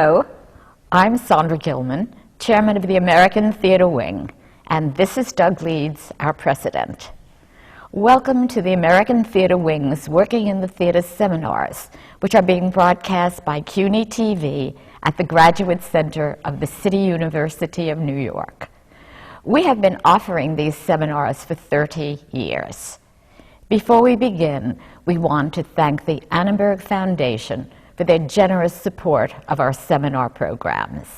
Hello, I'm Sondra Gilman, Chairman of the American Theatre Wing, and this is Doug Leeds, our President. Welcome to the American Theatre Wing's Working in the Theatre seminars, which are being broadcast by CUNY TV at the Graduate Center of the City University of New York. We have been offering these seminars for 30 years. Before we begin, we want to thank the Annenberg Foundation for their generous support of our seminar programs.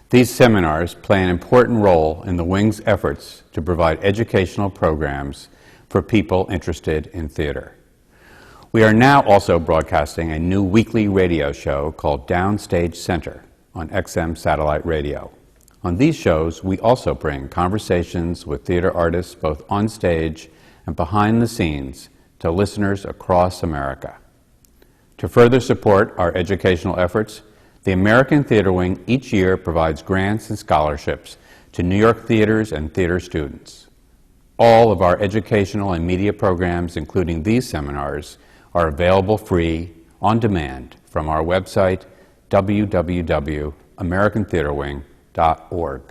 These seminars play an important role in the Wing's efforts to provide educational programs for people interested in theater. We are now also broadcasting a new weekly radio show called Downstage Center on XM Satellite Radio. On these shows, we also bring conversations with theater artists both on stage and behind the scenes to listeners across America. To further support our educational efforts, the American Theatre Wing each year provides grants and scholarships to New York theaters and theater students. All of our educational and media programs, including these seminars, are available free, on demand, from our website, www.americantheaterwing.org.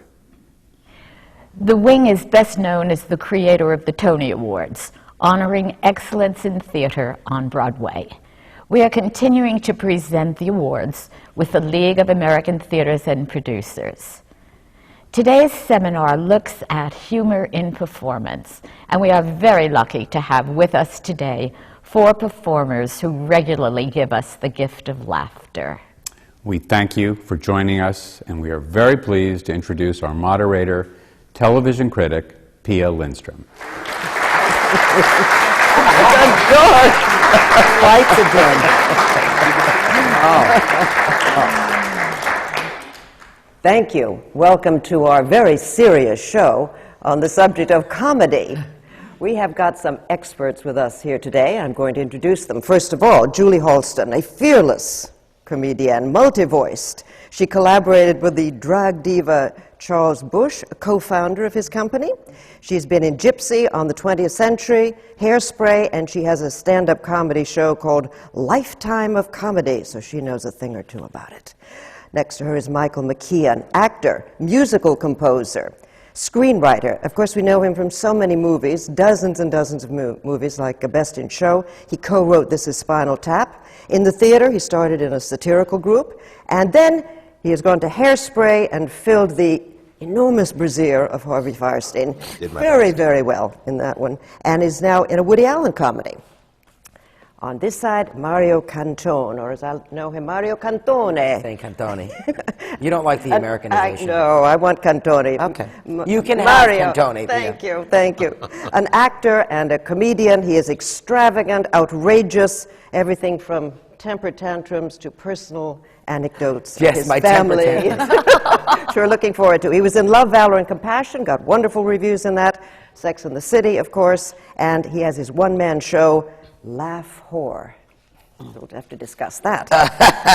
The Wing is best known as the creator of the Tony Awards, honoring excellence in theater on Broadway. We are continuing to present the awards with the League of American Theaters and Producers. Today's seminar looks at humor in performance, and we are very lucky to have with us today 4 performers who regularly give us the gift of laughter. We thank you for joining us, and we are very pleased to introduce our moderator, television critic, Pia Lindstrom. Lights again. Thank you. Welcome to our very serious show on the subject of comedy. We have got some experts with us here today. I'm going to introduce them. First of all, Julie Halston, a fearless comedian, multi-voiced. She collaborated with the drag diva Charles Busch, a co-founder of his company. She's been in Gypsy, On the 20th Century, Hairspray, and she has a stand-up comedy show called Lifetime of Comedy, so she knows a thing or two about it. Next to her is Michael McKean, actor, musical composer, screenwriter. Of course, we know him from so many movies, dozens and dozens of movies like Best in Show. He co-wrote This Is Spinal Tap. In the theater, he started in a satirical group, and then he has gone to Hairspray and filled the enormous brassiere of Harvey Firestein very well in that one, and is now in a Woody Allen comedy. On this side, Mario Cantone, or as I know him, Mario Cantone. Saying Cantone. You don't like the Americanization. No, I want Cantone. Okay. You can Mario, have Cantone. Thank you. An actor and a comedian. He is extravagant, outrageous, everything from temper tantrums to personal anecdotes of his family. Which we're looking forward to. He was in Love, Valor, and Compassion, got wonderful reviews in that. Sex and the City, of course, and he has his one-man show, Laugh Whore. We'll have to discuss that.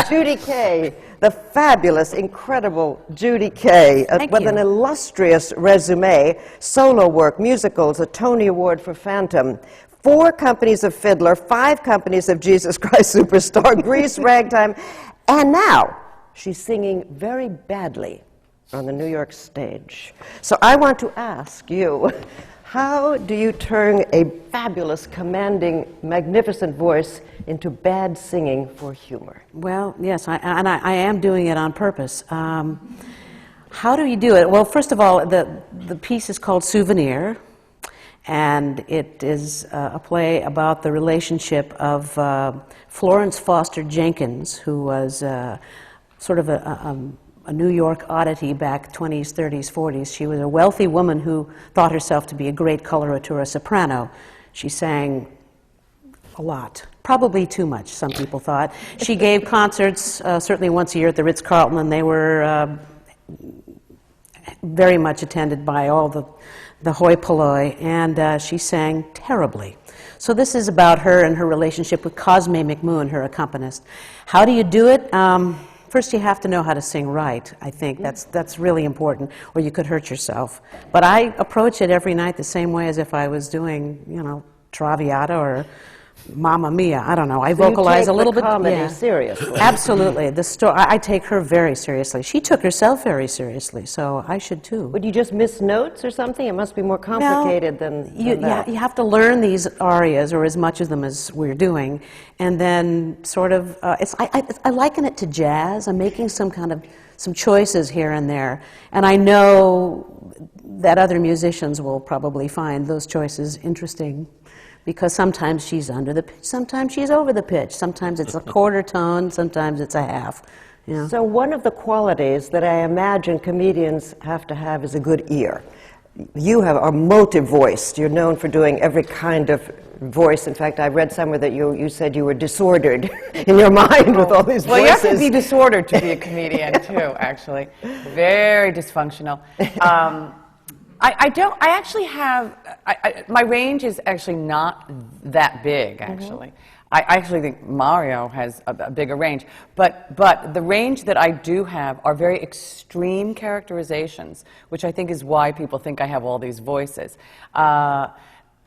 Judy Kaye, the fabulous, incredible Judy Kaye, with an illustrious resume, solo work, musicals, a Tony Award for Phantom, 4 companies of Fiddler, 5 companies of Jesus Christ Superstar, Grease, Ragtime, and now she's singing very badly on the New York stage. So I want to ask you, how do you turn a fabulous, commanding, magnificent voice into bad singing for humor? Well, yes, I am doing it on purpose. How do you do it? Well, first of all, the piece is called Souvenir, and it is a play about the relationship of Florence Foster Jenkins, who was sort of a New York oddity back 20s, 30s, 40s. She was a wealthy woman who thought herself to be a great coloratura soprano. She sang a lot, probably too much, some people thought. She gave concerts certainly once a year at the Ritz-Carlton, and they were very much attended by all the hoi polloi, and she sang terribly. So this is about her and her relationship with Cosme McMoon, her accompanist. How do you do it? First, you have to know how to sing right. I think that's really important, or you could hurt yourself. But I approach it every night the same way as if I was doing, Traviata or Mamma Mia. I don't know. I So you vocalize take a little the bit. comedy seriously. Absolutely. I take her very seriously. She took herself very seriously, so I should too. Would you just miss notes or something? It must be more complicated than that. You have to learn these arias, or as much of them as we're doing, and then sort of, I liken it to jazz. I'm making some choices here and there, and I know that other musicians will probably find those choices interesting, because sometimes she's under the pitch, sometimes she's over the pitch, sometimes it's a quarter tone, sometimes it's a half. You know? So one of the qualities that I imagine comedians have to have is a good ear. You are multi-voiced. You're known for doing every kind of voice. In fact, I read somewhere that you said you were disordered in your mind with all these voices. Well, you have to be disordered to be a comedian, too, actually. Very dysfunctional. I actually have, my range is actually not that big, actually. Mm-hmm. I actually think Mario has a bigger range, but the range that I do have are very extreme characterizations, which I think is why people think I have all these voices.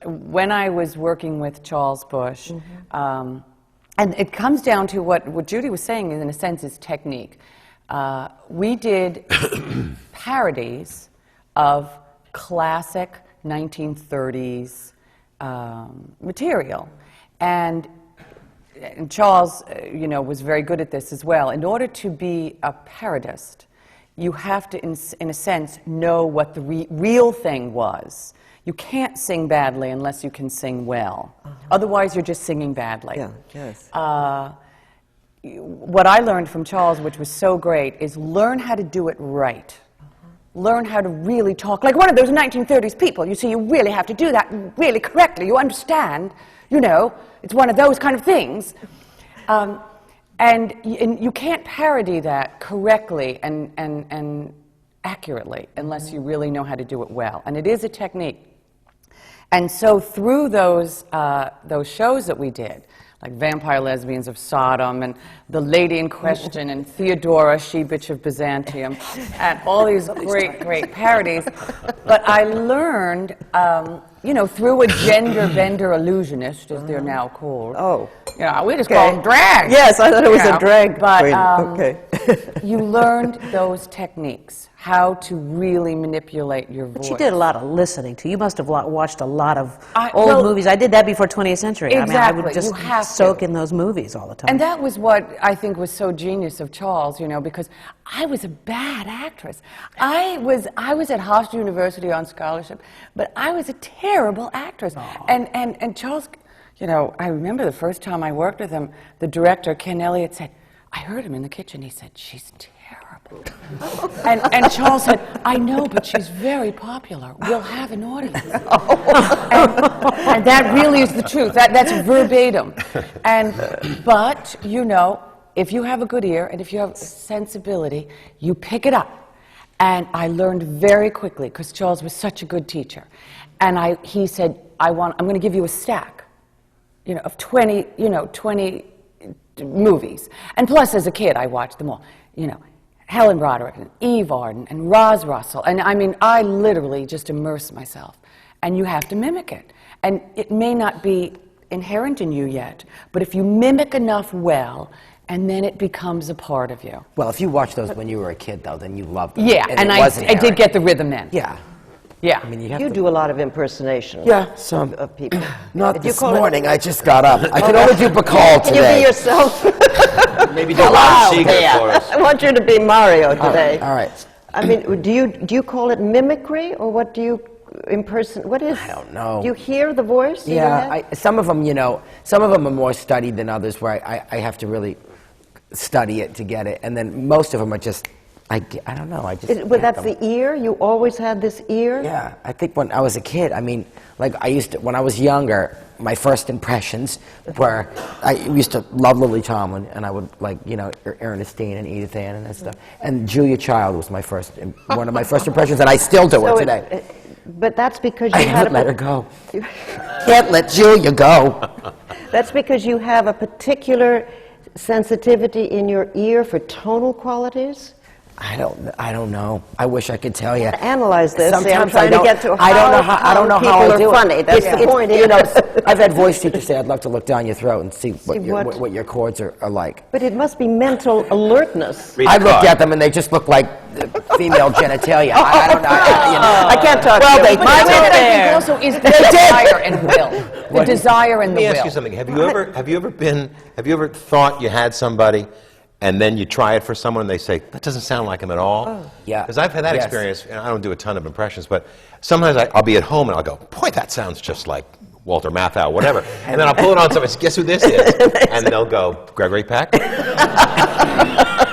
When I was working with Charles Bush, mm-hmm. And it comes down to what Judy was saying, in a sense, is technique. We did parodies of classic 1930s material. And Charles, was very good at this as well. In order to be a parodist, you have to, in a sense, know what the real thing was. You can't sing badly unless you can sing well. Uh-huh. Otherwise, you're just singing badly. Yeah, yes. What I learned from Charles, which was so great, is learn how to do it right. Learn how to really talk like one of those 1930s people. You see, you really have to do that really correctly. You understand, it's one of those kind of things. And you can't parody that correctly and accurately unless you really know how to do it well. And it is a technique. And so through those shows that we did, like Vampire Lesbians of Sodom, and The Lady in Question, and Theodora, She-Bitch of Byzantium, and all these great parodies. But I learned, through a gender-bender illusionist, as they're now called. Oh. We just call them drag. Yes, I thought it was a drag queen. Okay. You learned those techniques, how to really manipulate your voice. But you did a lot of listening, too. You must have watched a lot of old movies. I did that before 20th Century. Exactly. I would just soak in those movies all the time. And that was what I think was so genius of Charles, because I was a bad actress. I was at Halston University on scholarship, but I was a terrible actress. And Charles, I remember the first time I worked with him, the director, Ken Elliott, said, I heard him in the kitchen, he said, she's terrible. and Charles said, I know, but she's very popular. We'll have an audience. And that really is the truth. That's verbatim. But, if you have a good ear and if you have sensibility, you pick it up. And I learned very quickly, because Charles was such a good teacher. And he said, I'm going to give you a stack, of 20 movies. And plus, as a kid, I watched them all. Helen Broderick and Eve Arden and Roz Russell. And I literally just immerse myself. And you have to mimic it. And it may not be inherent in you yet, but if you mimic enough well, and then it becomes a part of you. Well, if you watched those when you were a kid, though, then you loved them. Yeah, and I did get the rhythm then. Yeah. Yeah. You do a lot of impersonation. Yeah, some of people. Not this morning. I just got up. I can only do Bacall today. Can you be yourself? Maybe do a secret for us. I want you to be Mario today. All right. Do you call it mimicry, or what do you impersonate? What is? I don't know. Do you hear the voice? Yeah, some of them, some of them are more studied than others, where I have to really study it to get it, and then most of them are just. I don't know. But that's the ear? You always had this ear? Yeah. I think when I was a kid, when I was younger, my first impressions were, I used to love Lily Tomlin, and I would Ernestine and Edith Ann and that stuff. And Julia Child was one of my first impressions, and I still do it today. But that's because I haven't let her go. Can't let Julia go. That's because you have a particular sensitivity in your ear for tonal qualities? I don't know. I wish I could tell you. Analyze this. Sometimes I'm trying to get to I don't know how I do it. That's the point. I've had voice teachers say, I'd love to look down your throat and see what what- your chords are like. But it must be mental alertness. Read I the looked card. at them and they just look like female genitalia. I don't know. I can't talk Well, to you. they But I think there. also is the desire and will. The desire and Let the me ask will. you something. Have you ever thought you had somebody, and then you try it for someone, and they say that doesn't sound like him at all? Yeah. Because I've had that Yes. experience, and I don't do a ton of impressions, but sometimes I'll be at home and I'll go, boy, that sounds just like Walter Matthau, whatever. And then I'll pull it on someone and say, guess who this is? And they'll go, Gregory Peck?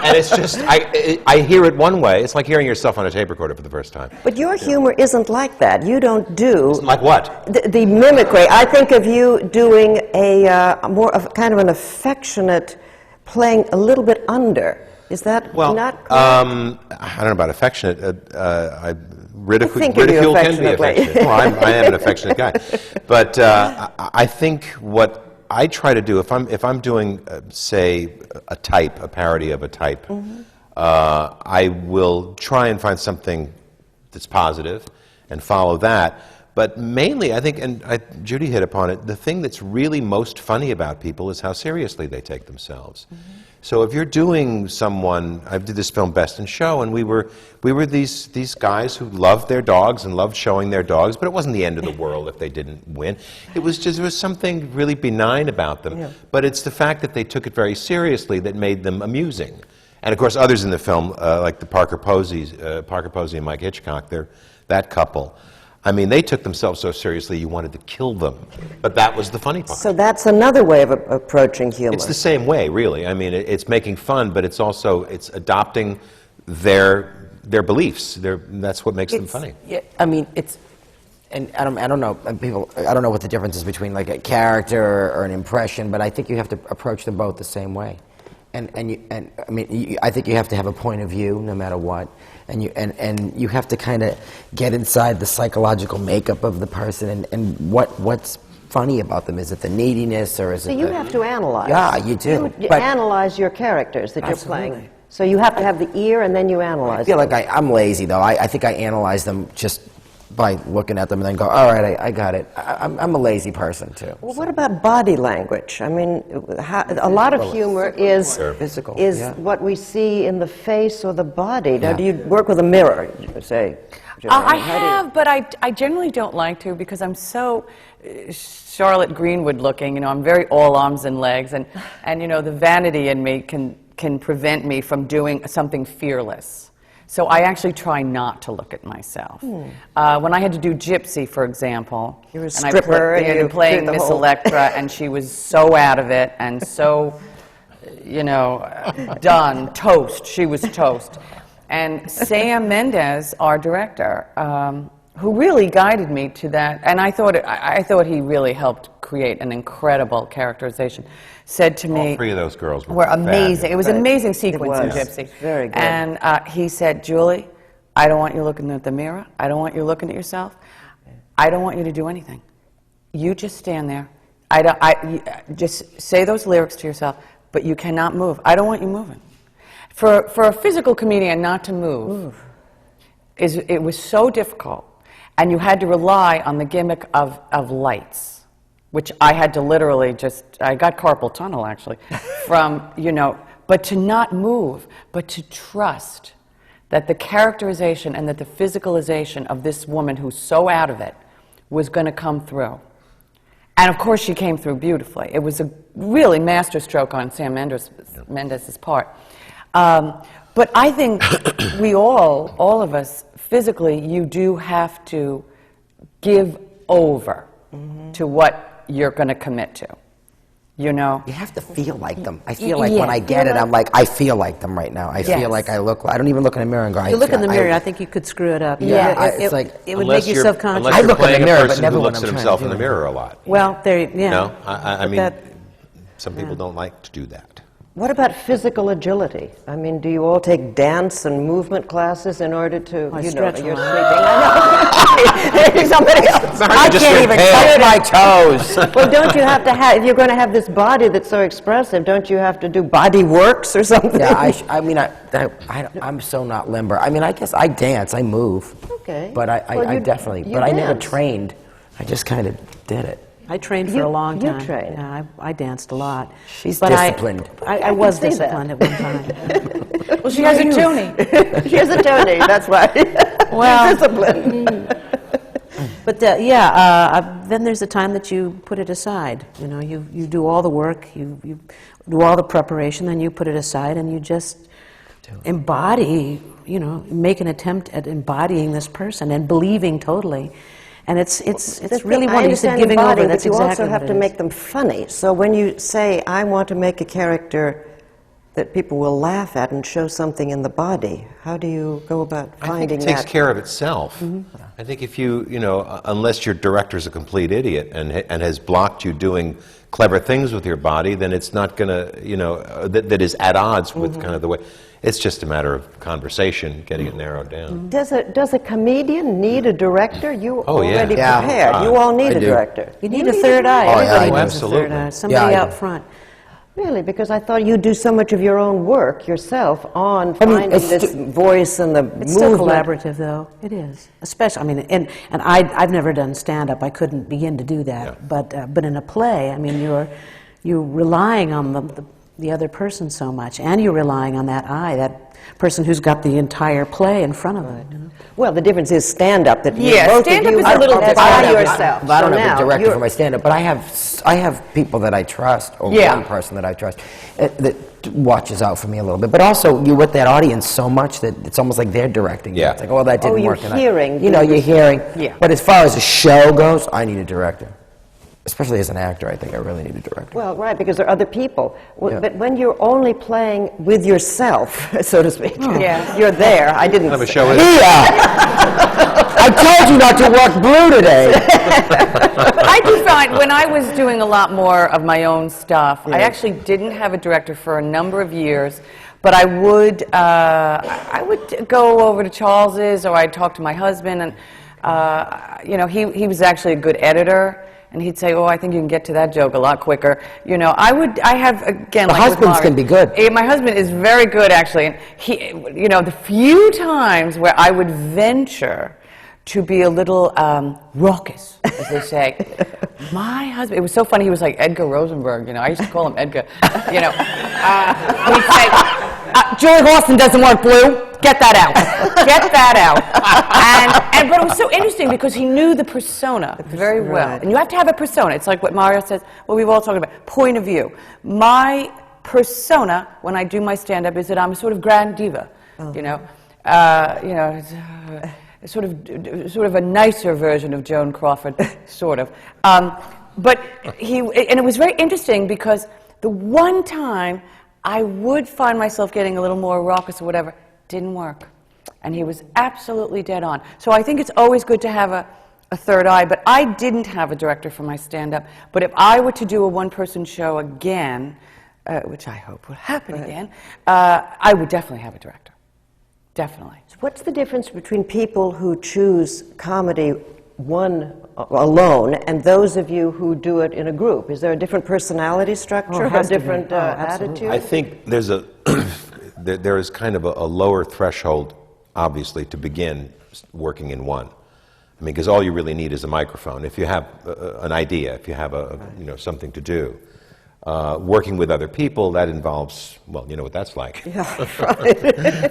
And it's just, I hear it one way. It's like hearing yourself on a tape recorder for the first time. But your humor isn't like that. You don't do Like what? the mimicry. I think of you doing a more of kind of an affectionate, playing a little bit under. Is that Well, not correct? I don't know about affectionate. think of you Ridicule can be affectionately. affectionate. Well, I am an affectionate guy. But I think what I try to do, if I'm doing, say, a parody of a type, I will try and find something that's positive and follow that. But mainly, I think, and Judy hit upon it, the thing that's really most funny about people is how seriously they take themselves. So if you're doing someone, I did this film Best in Show, and we were these guys who loved their dogs and loved showing their dogs, but it wasn't the end of the world if they didn't win. It was just, there was something really benign about them. Yeah. But it's the fact that they took it very seriously that made them amusing. And of course, others in the film, like the Parker Posey and Mike Hitchcock, that couple. I mean, they took themselves so seriously you wanted to kill them. But that was the funny part. So that's another way of approaching humor. It's the same way, really. I mean, it's making fun, but it's also adopting their beliefs. That's what makes them funny. Yeah, I mean, it's, and I don't know, I don't know what the difference is between like a character or an impression, but I think you have to approach them both the same way. I mean, I think you have to have a point of view no matter what, and you have to kind of get inside the psychological makeup of the person and what's funny about them. Is it the neediness or is So it? you have to analyze. Yeah, you do. You But- analyze your characters that Absolutely. you're playing. So you have to have the ear, and then you I analyze. feel them. like I'm lazy though. I think I analyze them just by looking at them and then go, all right, I got it. I'm a lazy person too. Well, what about body language? I mean, a lot of humor is Physical, is yeah. what we see in the face or the body. Now, Yeah. do you work with a mirror, say? I How do you- have, but I generally don't like to because I'm so Charlotte Greenwood looking. You know, I'm very all arms and legs, and you know, the vanity in me can prevent me from doing something fearless. So I actually try not to look at myself. When I had to do Gypsy, for example, You were a and stripper and you playing did the Miss whole- Electra, and she was so out of it and so, you know, done, toast. She was toast. And Sam Mendes, our director, who really guided me to that, and I thought he really helped create an incredible characterization, said to me, All three of those girls were amazing. fabulous. It was an amazing sequence in was. Gypsy. Very good. And he said, Julie, I don't want you looking at the mirror. I don't want you looking at yourself. I don't want you to do anything. You just stand there. Just say those lyrics to yourself, but you cannot move. I don't want you moving. For a physical comedian not to move, it was so difficult. And you had to rely on the gimmick of lights, which I had to literally I got carpal tunnel actually, from, you know, but to not move, but to trust that the characterization and that the physicalization of this woman who's so out of it was going to come through. And of course she came through beautifully. It was a really masterstroke on Sam Mendes' part. But I think we all of us, physically, you do have to give over to what you're going to commit to, you know? You have to feel like them. I feel like when Yeah. I get it, I'm like, I feel like them right now. I Yes. feel like I don't even look in the mirror and go, You look in the mirror, I think you could screw it up. Yeah, It- it's it- like- it would Unless make you you're- subconscious. Unless I you're look in the playing mirror, a but person never who when looks I'm at trying himself to in the do it. mirror a lot. Well, there, yeah. No, I mean, that- some people don't like to do that. What about physical agility? I mean, do you all take dance and movement classes in order to, I you know, stretch you're a lot. sleeping? I know. Somebody else. I can't even touch my toes. Well, don't you have to have, if you're going to have this body that's so expressive, don't you have to do body works or something? Yeah, I'm so not limber. I mean, I guess I dance, I move. Okay. But Well, I you- definitely, you but I never dance. trained. I just kind of did it. I trained for a long time. You trained? Yeah, I danced a lot. She's But disciplined. I was see that. disciplined at one time. Well, she has a Tony. She has a Tony, that's why. Well, Discipline. But then there's a time that you put it aside. You know, you do all the work, you do all the preparation, then you put it aside, and you just embody. You know, make an attempt at embodying this person and believing totally. And it's really I wonderful. You said understand giving embodying, over. That's but you exactly also have what to it make is. them funny. So when you say, I want to make a character that people will laugh at and show something in the body, how do you go about I finding think it takes that? care of itself. I think if you know, unless your director's a complete idiot and has blocked you doing clever things with your body, then it's not going to, you know, that is at odds with kind of the way. It's just a matter of conversation, getting it narrowed down. Does a comedian need a director? You Oh, yeah. already Yeah. prepared. You all need I a do. director. You need a third eye. Oh, yeah, Everybody I do. needs a third Absolutely. eye. Somebody Yeah, I out do. front. Really? Because I thought you do so much of your own work yourself on I mean, finding it's this voice and the It's still movement. collaborative, though. It is, especially. I mean, and I've never done stand-up. I couldn't begin to do that. Yeah. But in a play, I mean, you're relying on the other person so much, and you're relying on that eye, that person who's got the entire play in front of them. You know? Well, the difference is stand-up. That Yeah, both of stand-up you is a little are different. by yourself. I don't So have now a director you're- for my stand-up, but I have people that I trust, or Yeah. one person that I trust, that watches out for me a little bit. But also, you're with that audience so much that it's almost like they're directing you. Yeah. It's like, oh, that didn't you're work tonight. hearing You know, you're hearing. Yeah. But as far as a show goes, I need a director. Especially as an actor, I think I really need a director. Well, right, because there are other people. Yeah. But when you're only playing with yourself, so to speak, Yeah. you're there. I didn't. What kind of a say- show is I told you not to work blue today. I do find when I was doing a lot more of my own stuff, I actually didn't have a director for a number of years, but I would go over to Charles's, or I'd talk to my husband, and you know, he was actually a good editor. And he'd say, "Oh, I think you can get to that joke a lot quicker." You know, I have again. The like with husbands Mari- can be good. My husband is very good, actually, and he, you know, the few times where I would venture to be a little raucous, as they say, my husband. It was so funny. He was like Edgar Rosenberg. You know, I used to call him Edgar. You know, he'd say, "Julie Halston doesn't work blue. Get that out. Get that out." But it was so interesting because he knew the persona very well. right. And you have to have a persona. It's like what Mario says, what we've all talked about, point of view. My persona, when I do my stand-up, is that I'm a sort of grand diva, you know. Sort of a nicer version of Joan Crawford, sort of. But and it was very interesting because the one time I would find myself getting a little more raucous or whatever, didn't work. And he was absolutely dead on. So I think it's always good to have a third eye, but I didn't have a director for my stand-up. But if I were to do a one-person show again, which I hope will happen again, I would definitely have a director. Definitely. What's the difference between people who choose comedy alone and those of you who do it in a group? Is there a different personality structure, has a to be. different Absolutely. attitude? I think there's there is kind of a lower threshold, obviously, to begin working in one. I mean, because all you really need is a microphone. If you have an idea, if you have something to do, working with other people, that involves, well, you know what that's like. Yeah, right.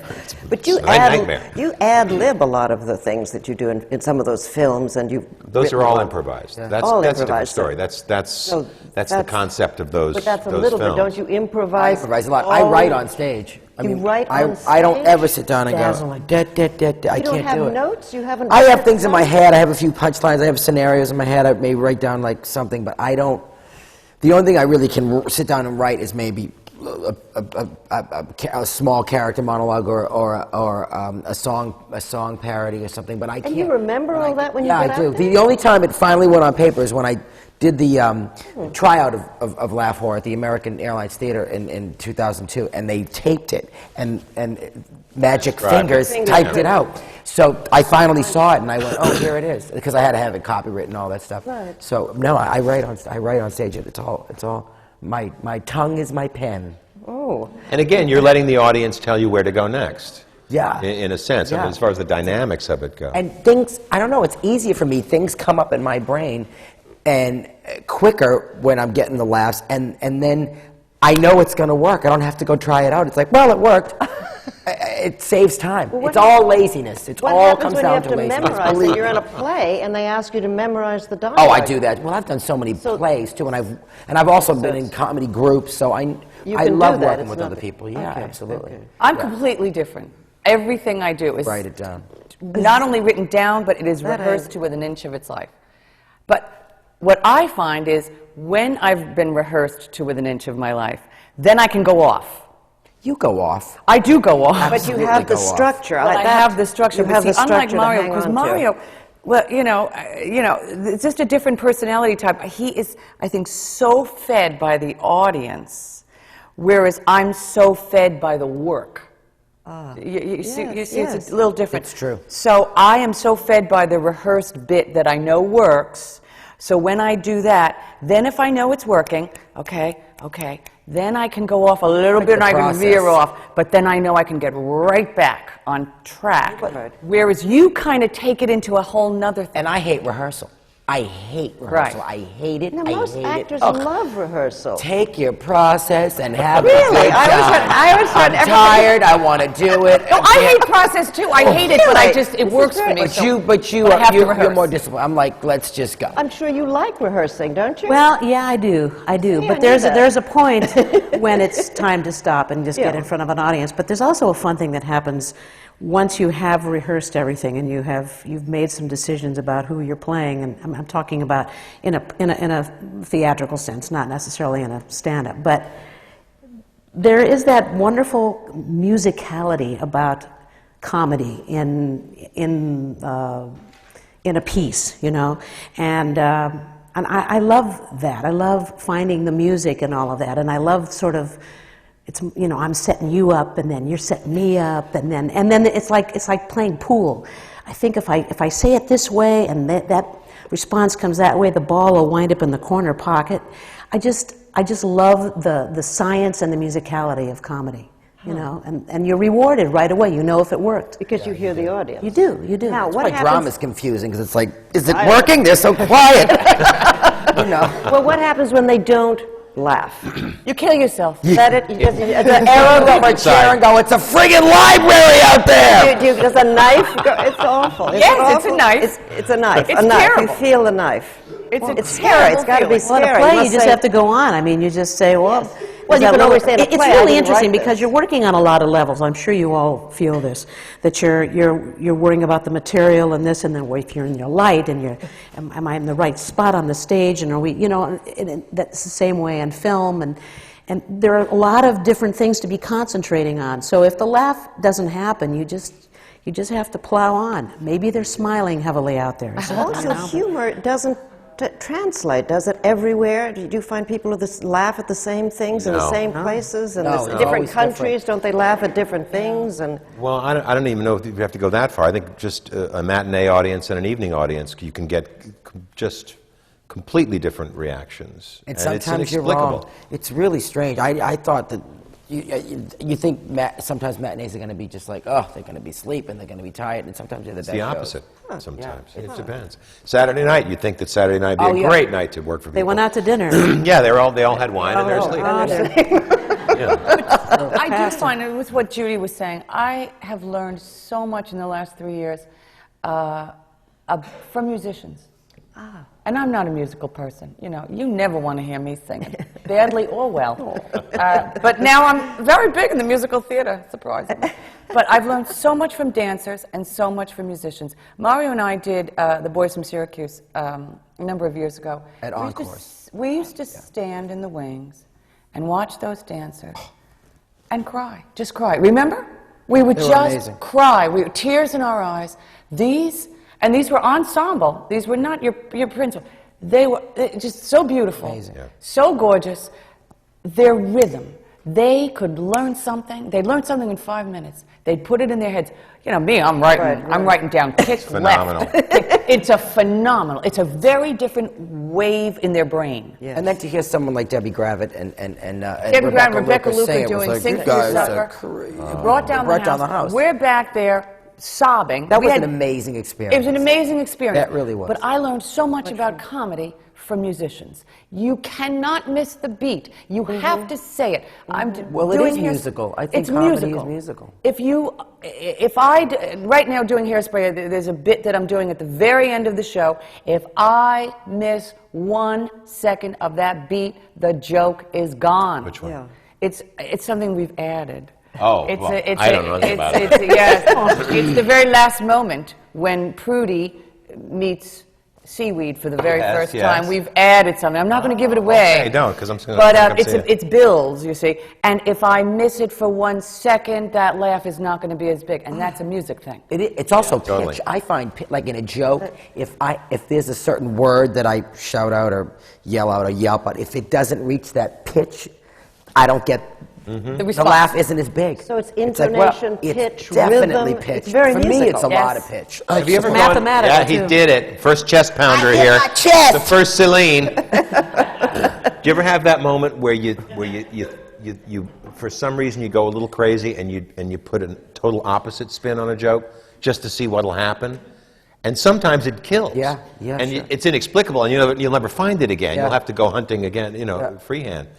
But you a nightmare. ad-lib a lot of the things that you do in some of those films, and you. Those are all improvised. That's All a different improvised. story. That's So the that's- concept of those. But that's a those little films. bit. Don't you I improvise? improvise a lot. I all- write on stage. I You mean, write I, on I don't stage? ever sit down and Dazzling. go, I You don't can't have do it. notes. You haven't. I have things in my head. I have a few punchlines. I have scenarios in my head. I may write down like something, but I don't. The only thing I really can sit down and write is maybe a small character monologue or a song parody or something. But I can't. And you remember all that when you yeah, get I do. out there? The only time it finally went on paper is when I did the tryout of Laugh Horror at the American Airlines Theater in 2002, and they taped it, and Magic Described it. Fingers typed it out. So I finally saw it, and I went, "Oh, here it is," because I had to have it copywritten and all that stuff. Right. So no, I write on stage. It's all my tongue is my pen. Oh, And again, you're letting the audience tell you where to go next. Yeah. In a sense, I Yeah. mean, as far as the dynamics of it go. And things, I don't know, it's easier for me. Things come up in my brain and quicker when I'm getting the laughs, and then I know it's going to work. I don't have to go try it out. It's like, well, it worked. It saves time. It's all laziness. It all comes down to laziness. What happens when you have to memorize it? You're in a play and they ask you to memorize the dialogue. Oh, I do that. Well, I've done so many plays too, and I've also been in comedy groups, so I love working with other people. Yeah, absolutely. Okay. I'm completely different. Everything I do is Write it down. not only written down, but it is rehearsed to within an inch of its life. But what I find is when I've been rehearsed to within an inch of my life, then I can go off. You go off. I do go off. But you have the structure. Well, I have the structure. You have the structure unlike to Mario, hang because on to. Mario, well, it's just a different personality type. He is, I think, so fed by the audience, whereas I'm so fed by the work. You see, it's a little different. It's true. So I am so fed by the rehearsed bit that I know works. So when I do that, then if I know it's working, okay, then I can go off a little bit and I can veer off, but then I know I can get right back on track. Whereas you kind of take it into a whole nother thing. And I hate rehearsal. I hate rehearsal. I hate it. Now, I most hate actors it. Ugh. love rehearsal. Take your process and have Really? a good time. I always thought I'm tired. I want to do it. No, I hate process too. I hate it, but it works for me. But I have to you're rehearse. more disciplined. I'm like, let's just go. I'm sure you like rehearsing, don't you? Well, yeah, I do. Yeah, But there's a point when it's time to stop and just get in front of an audience. But there's also a fun thing that happens once you have rehearsed everything and you've made some decisions about who you're playing, and I'm talking about in a theatrical sense, not necessarily in a stand-up, but there is that wonderful musicality about comedy in a piece, and I love that. I love finding the music and all of that, and I love sort of. It's, I'm setting you up, and then you're setting me up, and then it's like playing pool. I think if I say it this way, and that response comes that way, the ball will wind up in the corner pocket. I just love the science and the musicality of comedy, and you're rewarded right away. You know if it worked Because you hear the audience. You do. Now, what That's why happens? drama's confusing, because it's like, is it working? They're so quiet. Well, what happens when they don't laugh? You kill yourself. Is that it? Does The arrow go my chair and go, it's a friggin' library out there! does a knife go? It's awful. Is Yes, it it's a awful? knife. It's a knife. It's a knife. terrible. You feel the knife. It's scary. It's got to be Well, scary. in a play, you must just say- have to go on. I mean, you just say, well... Well, you can always say in a It's play, I really didn't interesting write this. because you're working on a lot of levels. I'm sure you all feel this, that you're worrying about the material and this, and then if you're in your light, and am I in the right spot on the stage, and are we, and that's the same way in film, and there are a lot of different things to be concentrating on. So if the laugh doesn't happen, you just have to plow on. Maybe they're smiling heavily out there. So, Also, humor doesn't translate, does it, everywhere? Do you find people laugh at the same things in the No. same places and No, the it's different always countries? Don't they laugh at different things? And Well, I don't even know if you have to go that far. I think just a matinee audience and an evening audience, you can get just completely different reactions. And it's sometimes you're inexplicable. wrong. It's really strange. I thought that you think sometimes matinees are going to be just like, oh, they're going to be sleeping, they're going to be tired, and sometimes they're the It's best the shows. opposite sometimes. It depends. Saturday night, you'd think that Saturday night would be Oh, a great night to work for people. they went out to dinner. Yeah, they all had wine and they were sleeping. Yeah. I do find, with what Judy was saying, I have learned so much in the last 3 years from musicians. And I'm not a musical person. You never want to hear me sing, badly or well. But now I'm very big in the musical theater, surprisingly. But I've learned so much from dancers and so much from musicians. Mario and I did The Boys from Syracuse a number of years ago. At Encores. We used to stand in the wings and watch those dancers and cry, just cry. Remember? We would They were just amazing. cry. Tears in our eyes. These were ensemble. These were not your principal. They were just so beautiful, Amazing. Yeah. so gorgeous. Their rhythm. They could learn something. They'd learn something in 5 minutes. They'd put it in their heads. Me, I'm writing. I'm writing down kick Phenomenal. left. It's a phenomenal. It's a very different wave in their brain. And then to hear someone like Debbie Gravitt and Debbie Grant, Rebecca Luker sing, it was doing like, Sing you for Your guys Sucker. are crazy. Brought down Brought the down house. the house. We're back there sobbing. That We was had- an amazing experience. It was an amazing experience. That really was. But I learned so much about comedy from musicians. You cannot miss the beat. You have to say it. Well, it doing is Hairs- musical. I think it's comedy is musical. Right now doing Hairspray, there's a bit that I'm doing at the very end of the show. If I miss 1 second of that beat, the joke is gone. Which one? Yeah. It's something we've added. Oh, It's well, a- it's I a- don't know anything it's- about it. it's- yes, it's the very last moment when Prudy meets seaweed for the very Yes, first yes. time. We've added something. I'm not going to give it away. Okay, don't, 'cause I'm just gonna But come see it. it's bills, you see. And if I miss it for 1 second, that laugh is not going to be as big. And that's a music thing. It's also totally. pitch. I find, like in a joke, if there's a certain word that I shout out or yell out or yelp out, if it doesn't reach that pitch, I don't get. The The laugh isn't as big. So it's like, intonation, it's pitch, definitely rhythm. pitch. It's very For me, musical. it's a Yes. lot of pitch. Have you ever gone? mathematical, Yeah, he too. did it. First chest pounder I hit here. my chest. The first Celine. Do you ever have that moment where you for some reason you go a little crazy and you put a total opposite spin on a joke just to see what'll happen? And sometimes it kills. Yeah, And sure. it's inexplicable, and you'll never find it again. Yeah. You'll have to go hunting again, freehand.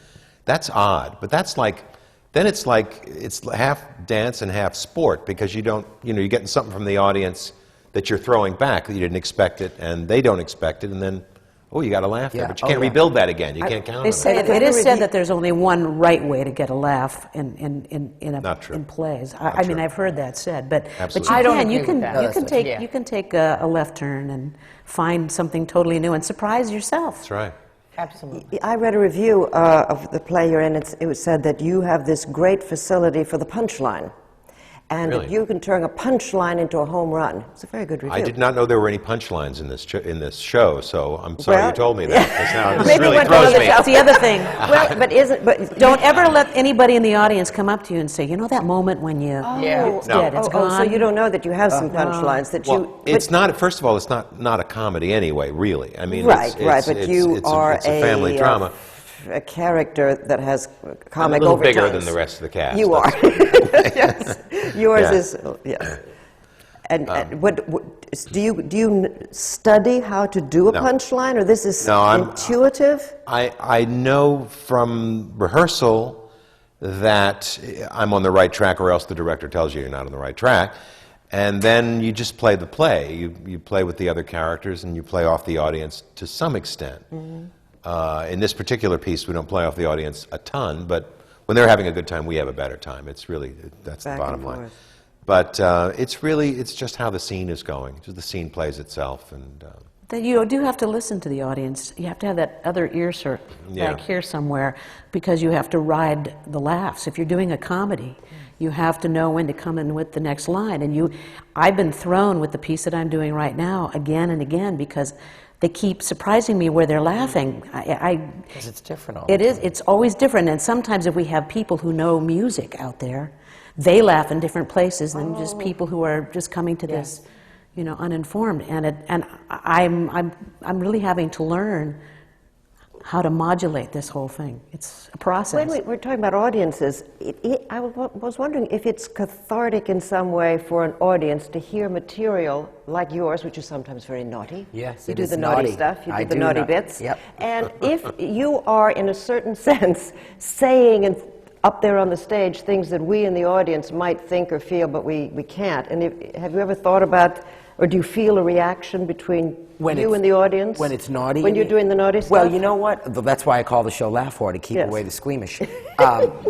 That's odd, but that's like. Then it's like it's half dance and half sport because you're getting something from the audience that you're throwing back that you didn't expect it and they don't expect it, and then you got to laugh there, Yeah. but you Oh, can't yeah. rebuild that again. You can't count They on say it. it is said that there's only one right way to get a laugh Not true. in plays. Not I mean, true. I've heard that said, but Absolutely. you I don't can agree you with can that. you No, can that's take yeah. you can take a left turn and find something totally new and surprise yourself. That's right. Absolutely. I read a review of the play you're in. It was said that you have this great facility for the punchline. And Really? you can turn a punchline into a home run. It's a very good review. I did not know there were any punchlines in this show, so I'm sorry Well, you told me that. 'Cause now this Maybe really when throws another me. show- That's the other thing. Well, but Don't ever let anybody in the audience come up to you and say, you know that moment when you Yeah. it's No. dead, it's Oh, gone. so you don't know that you have some punchlines that Well, you... it's not. First of all, it's not a comedy anyway. Really, I mean, Right, it's, right, but it's, you it's are it's a family drama. A character that has I'm a comic little bigger overtones. than the rest of the cast. You are. Yes. Yours Yeah. is, yes. And what do you study how to do a No. punchline, or this is No, intuitive? I know from rehearsal that I'm on the right track, or else the director tells you you're not on the right track. And then you just play the play. You play with the other characters, and you play off the audience to some extent. In this particular piece, we don't play off the audience a ton, but when they're having a good time, we have a better time. It's really, that's Back the bottom and line. forth. But it's just how the scene is going. Just the scene plays itself, and That you do have to listen to the audience. You have to have that other ear Yeah. back here somewhere because you have to ride the laughs. If you're doing a comedy, you have to know when to come in with the next line. And I've been thrown with the piece that I'm doing right now again and again because they keep surprising me where they're laughing. Because it's different all the It is. time. It's always different. And sometimes if we have people who know music out there, they laugh in different places than just people who are just coming to this, uninformed. And I'm really having to learn how to modulate this whole thing. It's a process. When we're talking about audiences, I was wondering if it's cathartic in some way for an audience to hear material like yours, which is sometimes very naughty. Yes, you it do is the naughty naughty. stuff, you I do the do naughty not- bits. Yep. And if you are, in a certain sense, saying and up there on the stage things that we in the audience might think or feel, but we can't. And have you ever thought about, or do you feel a reaction between you and the audience? When it's naughty? When you're doing the naughty stuff? Well, you know what? That's why I call the show Laugh For, to keep Yes. away the squeamish.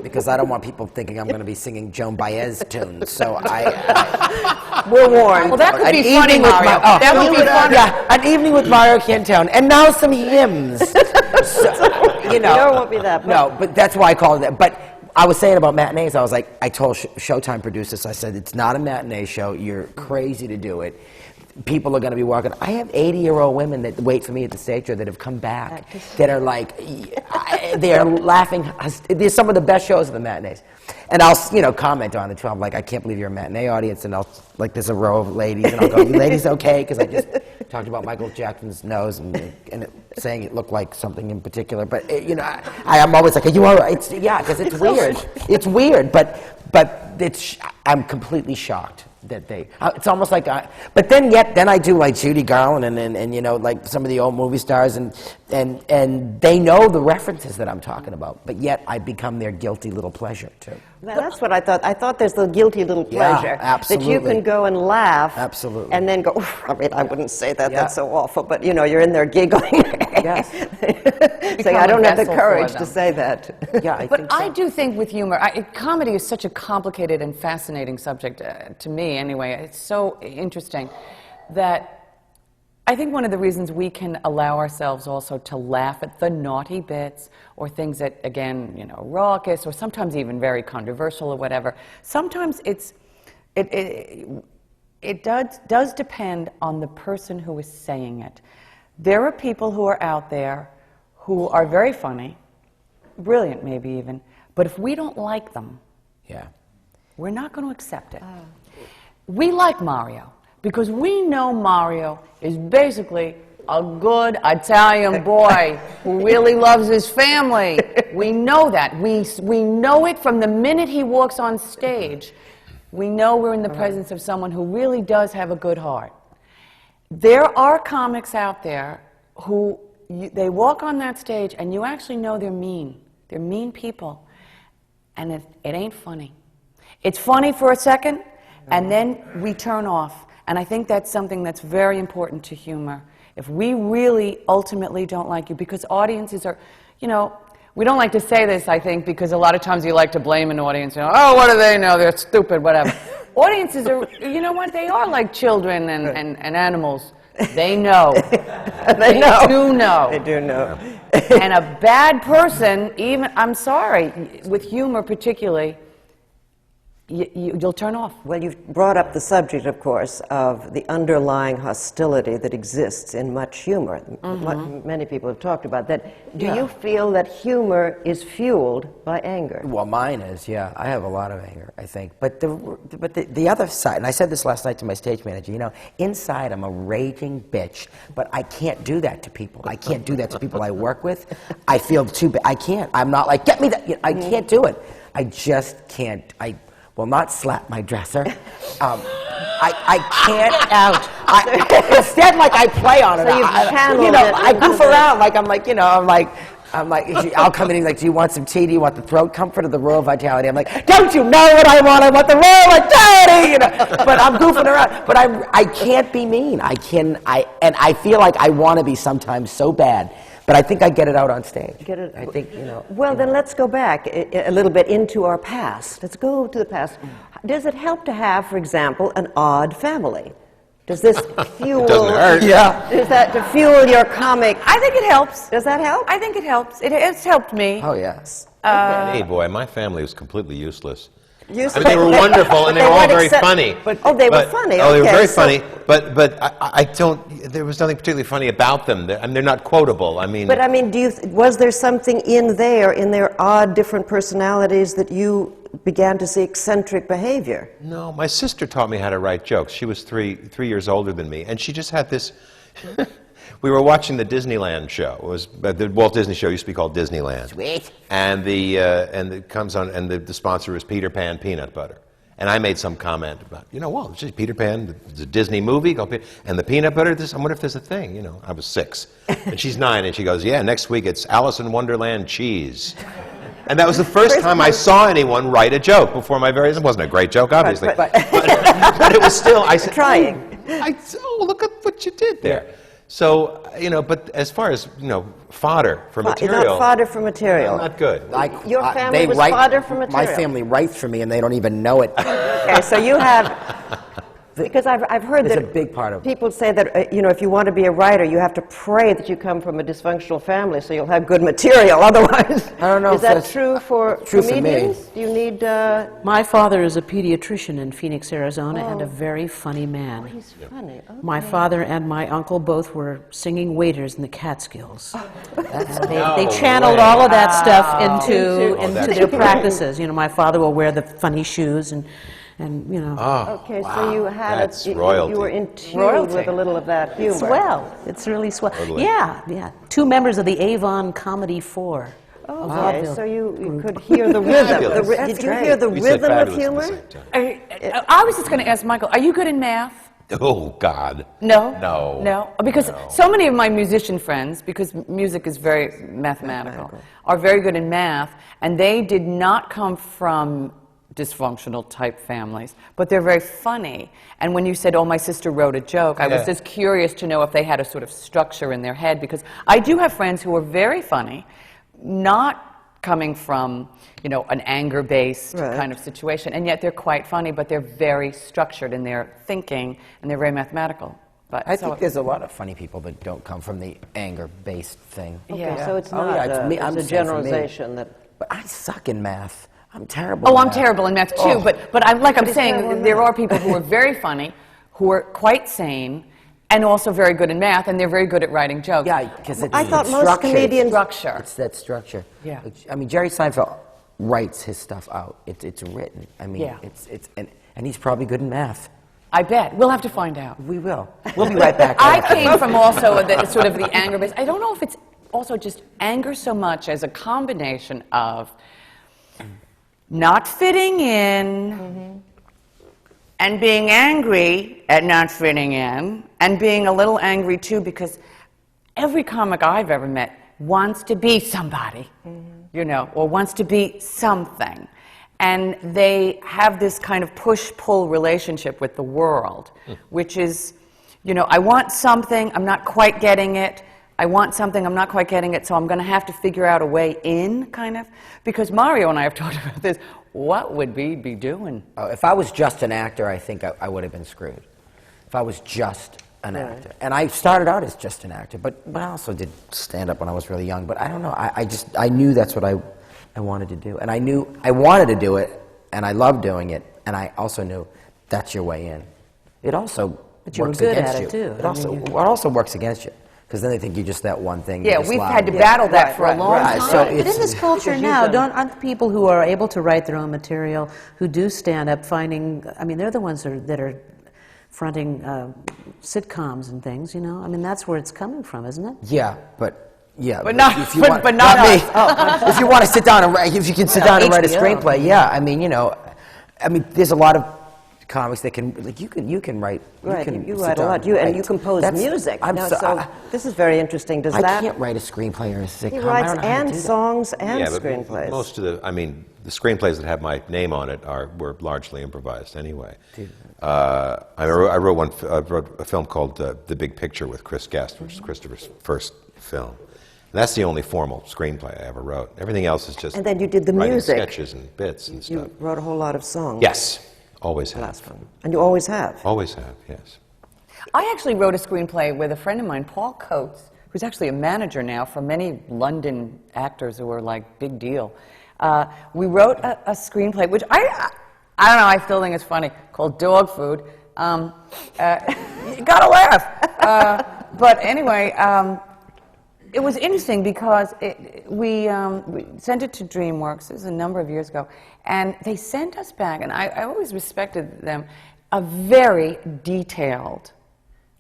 Because I don't want people thinking I'm going to be singing Joan Baez tunes. So we're warned. Well, that could An be funny, evening with Mario. Ma- That would be funny. Yeah, an evening with Mario Cantone. And now some hymns. So, No, it won't be that, but- No, but that's why I call it that. But I was saying about matinees, I was like, I told Showtime producers, I said, it's not a matinee show. You're crazy to do it. People are going to be walking. I have 80-year-old women that wait for me at the stage door that have come back, that are like, they're laughing. They're some of the best shows of the matinees. And I'll, comment on it too. I'm like, I can't believe you're a matinee audience. And I'll, like, there's a row of ladies, and I'll go, you ladies okay? Because I just talked about Michael Jackson's nose and saying it looked like something in particular. But, I'm always like, are you all right? Yeah, because it's weird. It's weird, but I'm completely shocked. that they. It's almost like but then I do like Judy Garland and you know, like some of the old movie stars, and they know the references that I'm talking about, but yet I become their guilty little pleasure too. Now, that's what I thought. I thought there's the guilty little pleasure. Absolutely. That you can go and laugh. Absolutely. And then go, I mean, I wouldn't say that, Yeah. that's so awful, but you know, you're in there giggling. Yes. Saying, I don't have the vessel for courage them. to say that. Yeah, I But think so. I do think with humor, comedy is such a complicated and fascinating subject, to me anyway. It's so interesting that I think one of the reasons we can allow ourselves also to laugh at the naughty bits or things that, again, you know, raucous or sometimes even very controversial or whatever, sometimes it does depend on the person who is saying it. There are people who are out there who are very funny, brilliant maybe even, but if we don't like them, Yeah. we're not going to accept it. We like Mario because we know Mario is basically a good Italian boy who really loves his family. We know that. We know it from the minute he walks on stage. We know we're in the presence of someone who really does have a good heart. There are comics out there who they walk on that stage and you actually know they're mean. They're mean people. And it ain't funny. It's funny for a second, and then we turn off. And I think that's something that's very important to humor. If we really ultimately don't like you, because audiences are, you know, we don't like to say this, I think, because a lot of times you like to blame an audience. You know, oh, what do they know? They're stupid, whatever. Audiences are, you know what? They are like children and animals. They know. They know. do know. They do know. And a bad person, even, I'm sorry, with humor particularly, you'll turn off. Well, you've brought up the subject, of course, of the underlying hostility that exists in much humor. Many people have talked about that. Do you feel that humor is fueled by anger? Well, mine is, yeah. I have a lot of anger, I think. But the other side, and I said this last night to my stage manager, you know, inside I'm a raging bitch, but I can't do that to people. I can't do that to people I work with. I feel too bad. I can't. I'm not like, get me that. I can't do it. I just can't. I will not slap my dresser. I can't out. Instead, like, I play on it. So you've channeled you know, it. I goof around. Like, I'm like, you know, I'm like, I'll come in and like, do you want some tea? Do you want the throat comfort or the Royal Vitality? I'm like, don't you know what I want? I want the Royal Vitality, you know. But I'm goofing around. But I can't be mean. And I feel like I want to be sometimes so bad. But I think I get it out on stage. I think, you know. Well, then let's go back a little bit into our past. Let's go to the past. Does it help to have, for example, an odd family? Does this fuel... It doesn't hurt. Yeah. Is that to fuel your comic? I think it helps. Does that help? I think it helps. It's helped me. Oh, yes. Hey, boy, my family was completely useless. I mean, Useless. they were wonderful, and they were all very funny. Oh, they were funny. Oh, they were okay, very so- funny, but I don't, there was nothing particularly funny about them. They're not quotable. I mean... But I mean, was there something in their odd, different personalities that you began to see eccentric behavior? No, my sister taught me how to write jokes. She was three years older than me, and she just had this... We were watching the Disneyland show. It was the Walt Disney show used to be called Disneyland. Sweet. And it comes on, and the sponsor was Peter Pan peanut butter. And I made some comment about, you know, well, geez, Peter Pan, it's a Disney movie, and the peanut butter. I wonder if there's a thing. You know, I was 6, and she's 9, and she goes, yeah, next week it's Alice in Wonderland cheese. And that was the first time I saw anyone write a joke before my very... It wasn't a great joke, obviously, but it was still... I said, Trying. oh, look at what you did there. So, you know, but as far as, you know, fodder for material... Not fodder for material. Not good. Your family they was write, fodder for material. My family writes for me, and they don't even know it. Okay, so you have... Because I've heard It's that a big part of it. people say that, you know, if you want to be a writer, you have to pray that you come from a dysfunctional family so you'll have good material. Otherwise, I don't know is if that that's true for true for me. comedians? Do you need... My father is a pediatrician in Phoenix, Arizona, and a very funny man. He's funny. Okay. My father and my uncle both were singing waiters in the Catskills. They channeled all of that stuff into their practices. You know, my father will wear the funny shoes and you know. Okay, so you had That's you royalty. were in tune with a little of that humor. Swell. It's really swell. Totally. Yeah. 2 members of the Avon Comedy 4. Oh, okay, vaudeville so you could hear the rhythm. Fabulous. Did you hear the We said rhythm of fabulous at the humor? same time. I was just going to ask Michael, are you good in math? Oh, God. No? No. No? Because so many of my musician friends, because music is very mathematical, are very good in math, and they did not come from dysfunctional type families, but they're very funny. And when you said, oh, my sister wrote a joke, I was just curious to know if they had a sort of structure in their head, because I do have friends who are very funny, not coming from, an anger-based kind of situation, and yet they're quite funny, but they're very structured in their thinking, and they're very mathematical. But I think there's a lot of funny people that don't come from the anger-based thing. Okay, so it's Oh, not yeah, it's me- it's I'm a saying for me. generalization that... But I suck in math. I'm terrible. Oh, in I'm math. terrible in math too, but I'm saying, there are people who are very funny, who are quite sane, and also very good in math, and they're very good at writing jokes. Yeah, because it's I thought most structured. comedians... Structure. It's that structure. Yeah. I mean, Jerry Seinfeld writes his stuff out. It's written. I mean, Yeah. and he's probably good in math. I bet. We'll have to find out. We will. We'll be right back. I came from also the, sort of the anger base. I don't know if it's also just anger so much as a combination of not fitting in and being angry at not fitting in and being a little angry too, because every comic I've ever met wants to be somebody, or wants to be something. And they have this kind of push-pull relationship with the world, which is, I want something, I'm not quite getting it. I want something, I'm not quite getting it, so I'm going to have to figure out a way in, kind of. Because Mario and I have talked about this. What would we be doing? If I was just an actor, I think I would have been screwed. If I was just an actor. And I started out as just an actor, but I also did stand-up when I was really young. But I don't know, I knew that's what I wanted to do. And I knew I wanted to do it, and I loved doing it, and I also knew that's your way in. It also you were works good against at you. it, too. It also works against you, because then they think you're just that one thing. Yeah, you're just we've loud. had to battle that for a long right. time. So But in this culture now, aren't the people who are able to write their own material, who do stand up, they're the ones that are fronting sitcoms and things, I mean, that's where it's coming from, isn't it? Yeah, but not- if you but- want, but not me. us. If you want to sit down and write, if you can sit down and write a HBO. screenplay, yeah. I mean, there's a lot of comics that can, like, you can write. Right, can you sit write a down lot. And you compose That's- music. I'm Now, so- so this is very interesting. Does I that... can't write a screenplay or a sitcom. He I writes don't know how to and do that. songs and Yeah, but screenplays. most of the screenplays that have my name on it were largely improvised anyway. I wrote a film called The Big Picture with Chris Guest, which is Christopher's first film. And that's the only formal screenplay I ever wrote. Everything else is just And then you did the writing music. sketches and bits and stuff. You wrote a whole lot of songs. Yes, always have. Last one. And you always have. Always have, yes. I actually wrote a screenplay with a friend of mine, Paul Coates, who's actually a manager now for many London actors who are like big deal. We wrote a screenplay, which I don't know, I still think it's funny, called Dog Food. You gotta laugh. But anyway, it was interesting because we sent it to DreamWorks. It was a number of years ago, and they sent us back, and I always respected them, a very detailed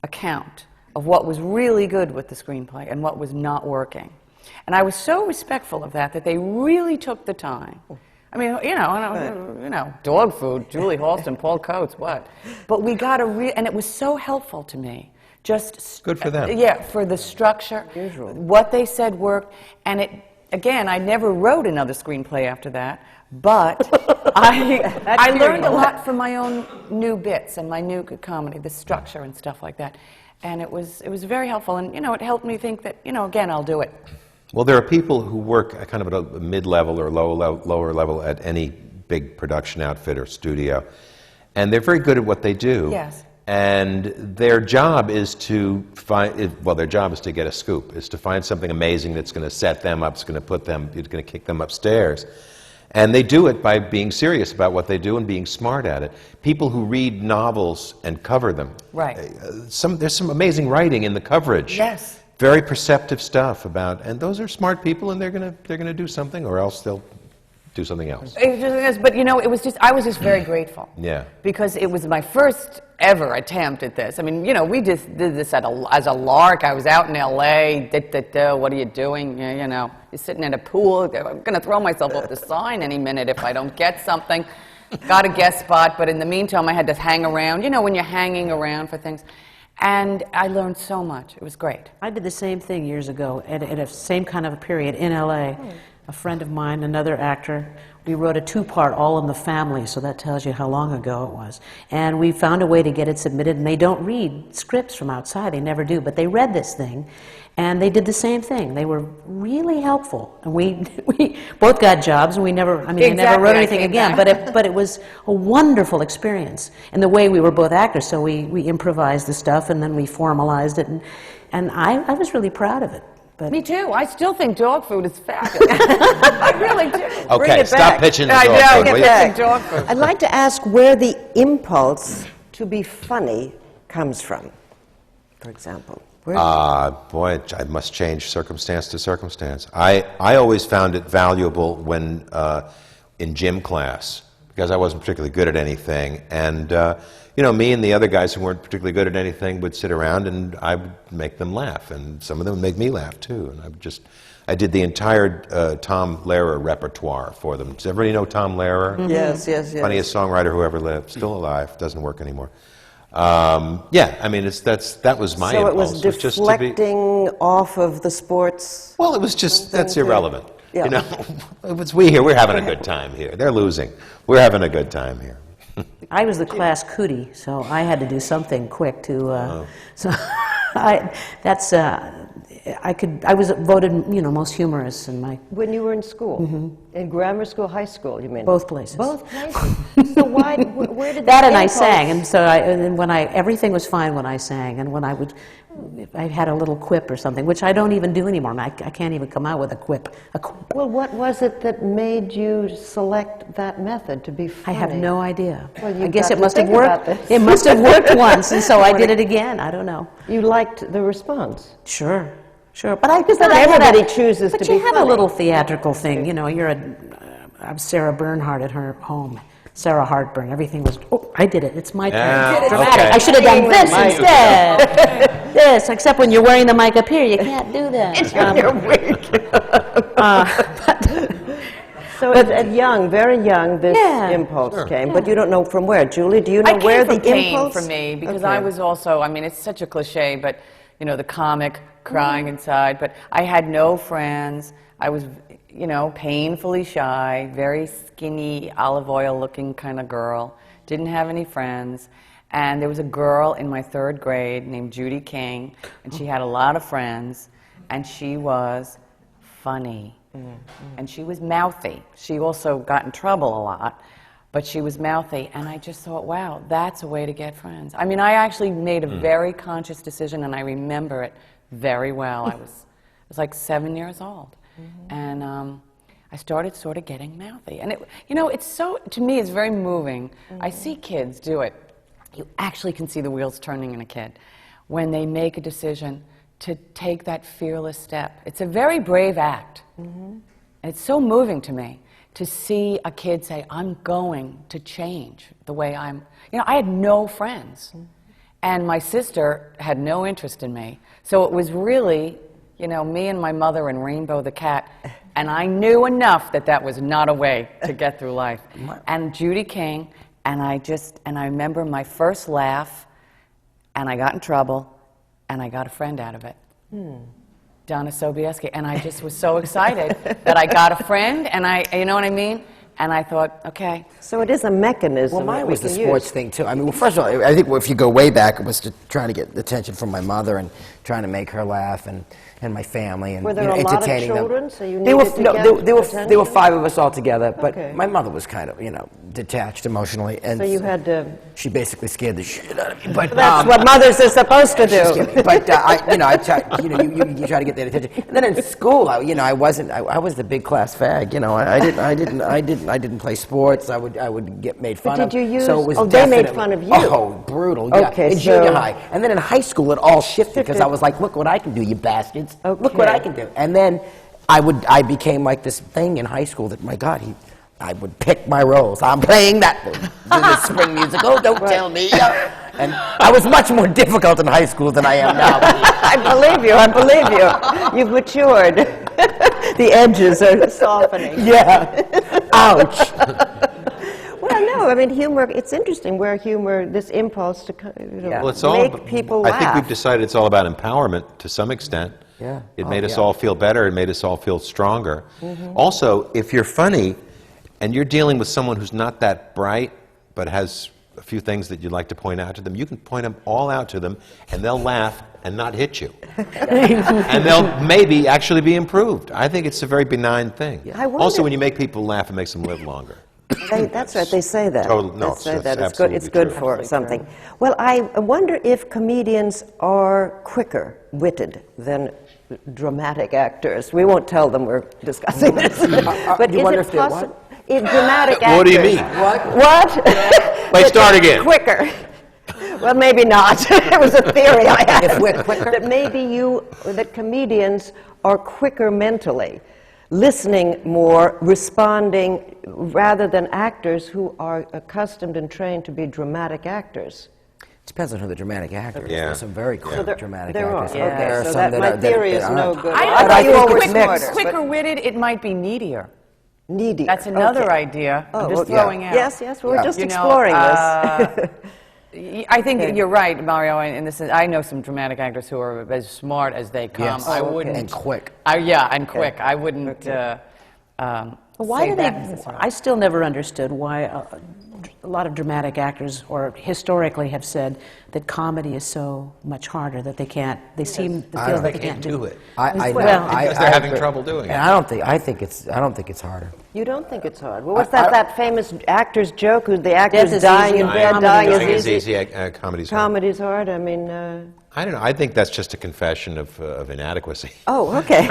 account of what was really good with the screenplay and what was not working. And I was so respectful of that they really took the time. I mean, Dog Food, Julie Halston, Paul Coates, what? But we got and it was so helpful to me. Just Good for them. Yeah, for the structure. Usual. What they said worked, and again, I never wrote another screenplay after that. But I learned a lot from my own new bits and my new comedy, the structure and stuff like that. And it was very helpful, and it helped me think that again, I'll do it. Well, there are people who work at kind of at a mid-level or lower level at any big production outfit or studio, and they're very good at what they do. Yes. And their job is to their job is to get a scoop, is to find something amazing that's going to set them up, it's going to kick them upstairs. And they do it by being serious about what they do and being smart at it. People who read novels and cover them. Right. There's some amazing writing in the coverage. Yes. Very perceptive stuff and those are smart people, and they're gonna do something, or else they'll do something else. But I was just very grateful. Yeah. Because it was my first ever attempt at this. I mean, we just did this as a lark. I was out in L.A. What are you doing? you're sitting at a pool. I'm going to throw myself off the sign any minute if I don't get something. Got a guest spot, but in the meantime, I had to hang around. You know, when you're hanging around for things. And I learned so much. It was great. I did the same thing years ago at a same kind of a period in LA. A friend of mine, another actor, we wrote a two-part All in the Family, so that tells you how long ago it was. And we found a way to get it submitted, and they don't read scripts from outside, they never do, but they read this thing, and they did the same thing. They were really helpful. And we both got jobs, and we never, I mean, they never wrote anything again, but it was a wonderful experience. And the way we were both actors, so we improvised the stuff, and then we formalized it, and I was really proud of it. But me too. I still think dog food is fabulous. I really do. Okay, stop pitching the I dog know, food, will you? pitching dog food. I'd like to ask where the impulse to be funny comes from, for example. Boy, I must change circumstance to circumstance. I always found it valuable when in gym class, because I wasn't particularly good at anything, and you know, me and the other guys who weren't particularly good at anything would sit around and I would make them laugh, and some of them would make me laugh too. And I did the entire Tom Lehrer repertoire for them. Does everybody know Tom Lehrer? Mm-hmm. Yes. Funniest songwriter who ever lived. Still alive. Doesn't work anymore. Yeah, I mean, that was my so impulse. So it was deflecting off of the sports? Well, it was just, that's irrelevant. Yeah. You know, it was we here, we're having a good time here. They're losing. We're having a good time here. I was the class cootie, so I had to do something quick to. So I was voted, you know, most humorous in my. When you were in school, in grammar school, high school, you mean? Both places. Both places. So why? Where did that? And I impulse- sang, and so everything was fine when I sang, and when I had a little quip or something, which I don't even do anymore. I can't even come out with a quip. Well, what was it that made you select that method to be funny? I have no idea. Well, I you've guess got it to must have think about worked. this. It must have worked once, and so I did it again. I don't know. You liked the response. Sure. But not everybody chooses to be But you have funny. a little theatrical thing, you know. I'm Sarah Bernhardt at her home. Sarah Hartburn. Everything was. Oh, I did it. It's my turn. Yeah, Dramatic. okay. I should have done this Mike. instead. This, except when you're wearing the mic up here, you can't do that. You're weak. So at very young, this impulse came, but you don't know from where. Julie, do you know where the impulse? For me, because I was also, I mean, it's such a cliche, but, you know, the comic crying inside, but I had no friends. I was, you know, painfully shy, very skinny, olive oil looking kind of girl, didn't have any friends. And there was a girl in my 3rd grade named Judy Kaye, and she had a lot of friends, and she was funny. And she was mouthy. She also got in trouble a lot, but she was mouthy, and I just thought, wow, that's a way to get friends. I mean, I actually made a very conscious decision, and I remember it very well. I was like 7 years old, and I started sort of getting mouthy. And, you know, it's so, to me, it's very moving. I see kids do it. You actually can see the wheels turning in a kid when they make a decision to take that fearless step. It's a very brave act. And it's so moving to me to see a kid say, I'm going to change the way I'm. You know, I had no friends. And my sister had no interest in me. So it was really, you know, me and my mother and Rainbow the cat. And I knew enough that that was not a way to get through life. And Judy Kaye, and I remember my first laugh, and I got in trouble, and I got a friend out of it. Donna Sobieski, and I just was so excited that I got a friend, and you know what I mean? And I thought, okay. So it is a mechanism. Well, mine that we was the can sports use. thing too. I mean, well, first of all, I think if you go way back, it was trying to get attention from my mother and trying to make her laugh, and my family, and Were there you know, a lot of entertaining children, them. so you There were needed to no, get there were attention? 5 of us all together, but Okay. my mother was kind of, you know, detached emotionally, and So you had to. she basically scared the shit out of me. But That's what mothers are supposed to do. But I try, you know, you try to get that attention. And then in school, I was the big class fag. You know, I didn't play sports. I would get made fun of. Did you use? So it was they made definitely- fun of you. Oh, brutal. Yeah. Okay, in junior so- high, and then in high school, it all shifted because I was like, look what I can do, you bastards. Look what Okay. I can do. And then I became like this thing in high school that, my God, I would pick my roles. I'm playing that in the spring musical. Don't tell me. And I was much more difficult in high school than I am now. I believe you. You've matured. The edges are softening. Yeah. Ouch. Well, no, I mean, humor, it's interesting where humor, this impulse to Well, it's all make people laugh. I think we've decided it's all about empowerment to some extent. Yeah. It made us all feel better. It made us all feel stronger. Also, if you're funny and you're dealing with someone who's not that bright but has a few things that you'd like to point out to them, you can point them all out to them and they'll laugh and not hit you. And they'll maybe actually be improved. I think it's a very benign thing. I wonder- Also, when you make people laugh, it makes them live longer. That's right, they say that. Total- no, They say it's that. absolutely It's good true. for something. Well, I wonder if comedians are quicker-witted than dramatic actors. We won't tell them we're discussing this. But you is wonder it if they're possible? If dramatic actors... What do you mean? What? Let's start again. Quicker. Well, maybe not. It was a theory I had. If we're quicker? That maybe that comedians are quicker mentally, listening more, responding, rather than actors who are accustomed and trained to be dramatic actors. Depends on who the dramatic actor is. Yeah. There's some very quick there- dramatic there are. actors. Okay, There are so some that my are- theory is aren't. no good. I I don't thought think you all were quick- smarter. quicker-witted, it might be needier. Needy. That's another Okay. idea. I'm Oh, just well, throwing out. Yes, yes, we're just You know, exploring this. I think you're right, Mario. In this, I know some dramatic actors who are as smart as they come. Yes. I Oh, okay. wouldn't. And quick. And quick. I wouldn't. Why say do that they? necessarily. I still never understood why a lot of dramatic actors, or historically, have said that comedy is so much harder that they can't. They seem to feel that they can't do it. Because they're having trouble doing it. And I don't think it's harder. You don't think it's hard? Well, what's that famous actor's joke? Who the actor's Death is dying easy. in bed, Comedy dying Dying is is easy. easy. Comedy's hard. Comedy's hard. I mean, I don't know. I think that's just a confession of inadequacy. oh, okay.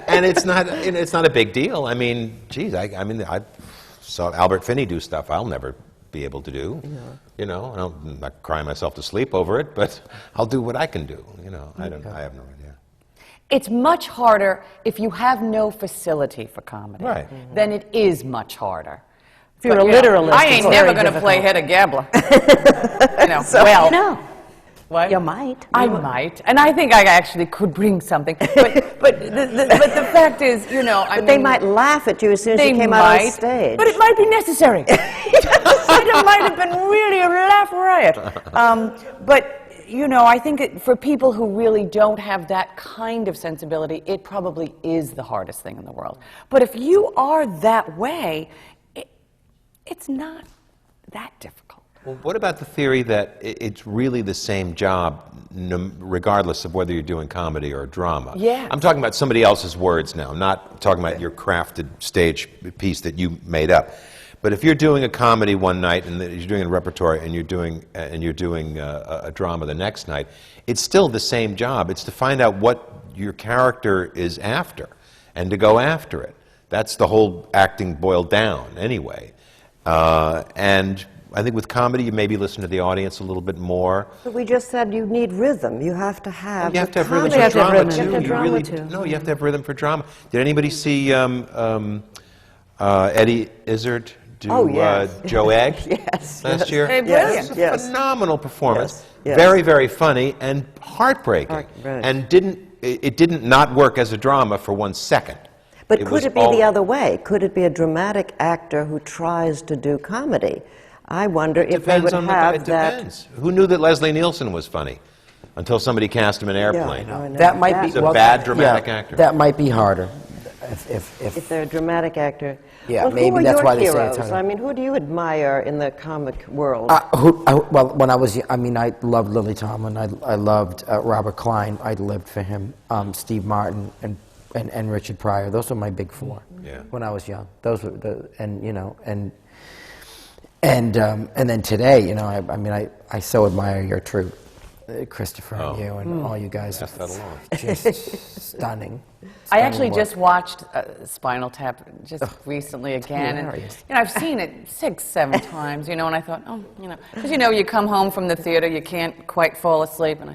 And it's not a big deal. I mean, geez, I saw Albert Finney do stuff I'll never be able to do. You know, I'm not crying myself to sleep over it, but I'll do what I can do. You know, I have no idea. It's much harder if you have no facility for comedy. Right. Then it is much harder. If you're But, a you know, literalist, I it's ain't never very going to play difficult. Hedda Gabler. You know, well, No, what? you might. I might, and I think I actually could bring something. But the fact is, you know, I But they mean, might laugh at you as soon as they you came might, out on stage. but it might be necessary. It might have been really a laugh riot. But you know, I think for people who really don't have that kind of sensibility, it probably is the hardest thing in the world. But if you are that way, it's not that difficult. Well, what about the theory that it's really the same job, regardless of whether you're doing comedy or drama? Yes. I'm talking about somebody else's words now. I'm not talking about your crafted stage piece that you made up. But if you're doing a comedy one night and you're doing a repertoire and you're doing a drama the next night, it's still the same job. It's to find out what your character is after and to go after it. That's the whole acting boiled down anyway. And I think with comedy, you maybe listen to the audience a little bit more. But we just said you need rhythm. You have to have. You have to have the rhythm comedy. for drama rhythm. too. You have to have You drama, really too. no. You have to have rhythm for drama. Did anybody see Eddie Izzard do Oh, yes. Joe Egg Yes, last yes. year? Hey, It brilliant. was a Yes. phenomenal performance. Yes, yes. Very, very funny and heartbreaking. Right. And it didn't not work as a drama for 1 second. But was could it be all- the other way? Could it be a dramatic actor who tries to do comedy? I wonder if they would Depends on the have it that. depends. Who knew that Leslie Nielsen was funny until somebody cast him in Airplane? I know. That might be He's a bad dramatic actor. That might be harder. If they're a dramatic actor. Yeah, well, maybe who are that's your why they say heroes? it's harder. I mean, who do you admire in the comic world? Well, when I was, I mean, I loved Lily Tomlin. I loved Robert Klein. I lived for him. Steve Martin and Richard Pryor. Those were my big four. Yeah. When I was young, those were and then today, you know, I mean, I so admire your troupe, Christopher and you and all you guys. Pass that along. Just stunning. I actually work. just watched Spinal Tap just recently again, and hilarious. you know I've seen it 6, 7 times, you know, and I thought, oh, you know, because you know you come home from the theater, you can't quite fall asleep, and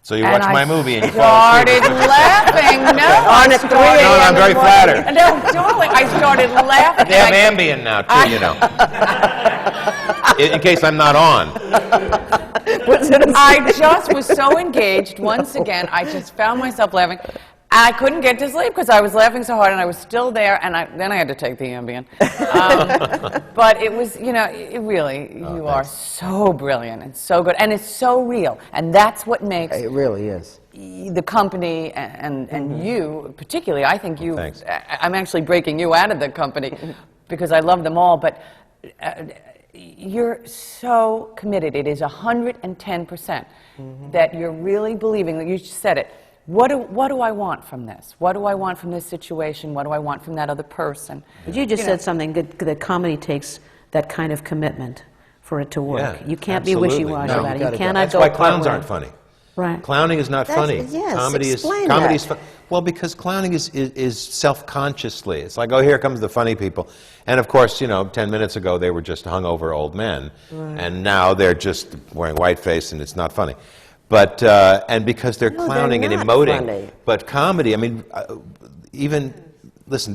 So you watch my movie and you fall started asleep. laughing. No, On I at 3 started- No, I'm very flattered. No, darling, I started laughing. They have Ambien now, too, you know. In case I'm not on. Was it a I just was so engaged once again. I just found myself laughing. I couldn't get to sleep because I was laughing so hard, and I was still there, and then I had to take the Ambien. But it was, you know, it really, you are so brilliant and so good, and it's so real, and that's what makes It really is. the company and you, particularly, I think you, Thanks. I'm actually breaking you out of the company because I love them all, but you're so committed. It is 110% that you're really believing, that you said it. What do I want from this? What do I want from this situation? What do I want from that other person? But you just said something good, that comedy takes that kind of commitment for it to work. Yeah, you can't absolutely. be wishy-washy No, about you it. You cannot That's go why part clowns way. aren't funny. Right. Clowning is not funny. Yes, Comedy explain comedy that. is fun. Well, because clowning is self-consciously. It's like, oh, here comes the funny people. And of course, you know, 10 minutes ago they were just hungover old men, and now they're just wearing whiteface and it's not funny. But and because they're clowning they're and not emoting. funny. But comedy, I mean, even listen,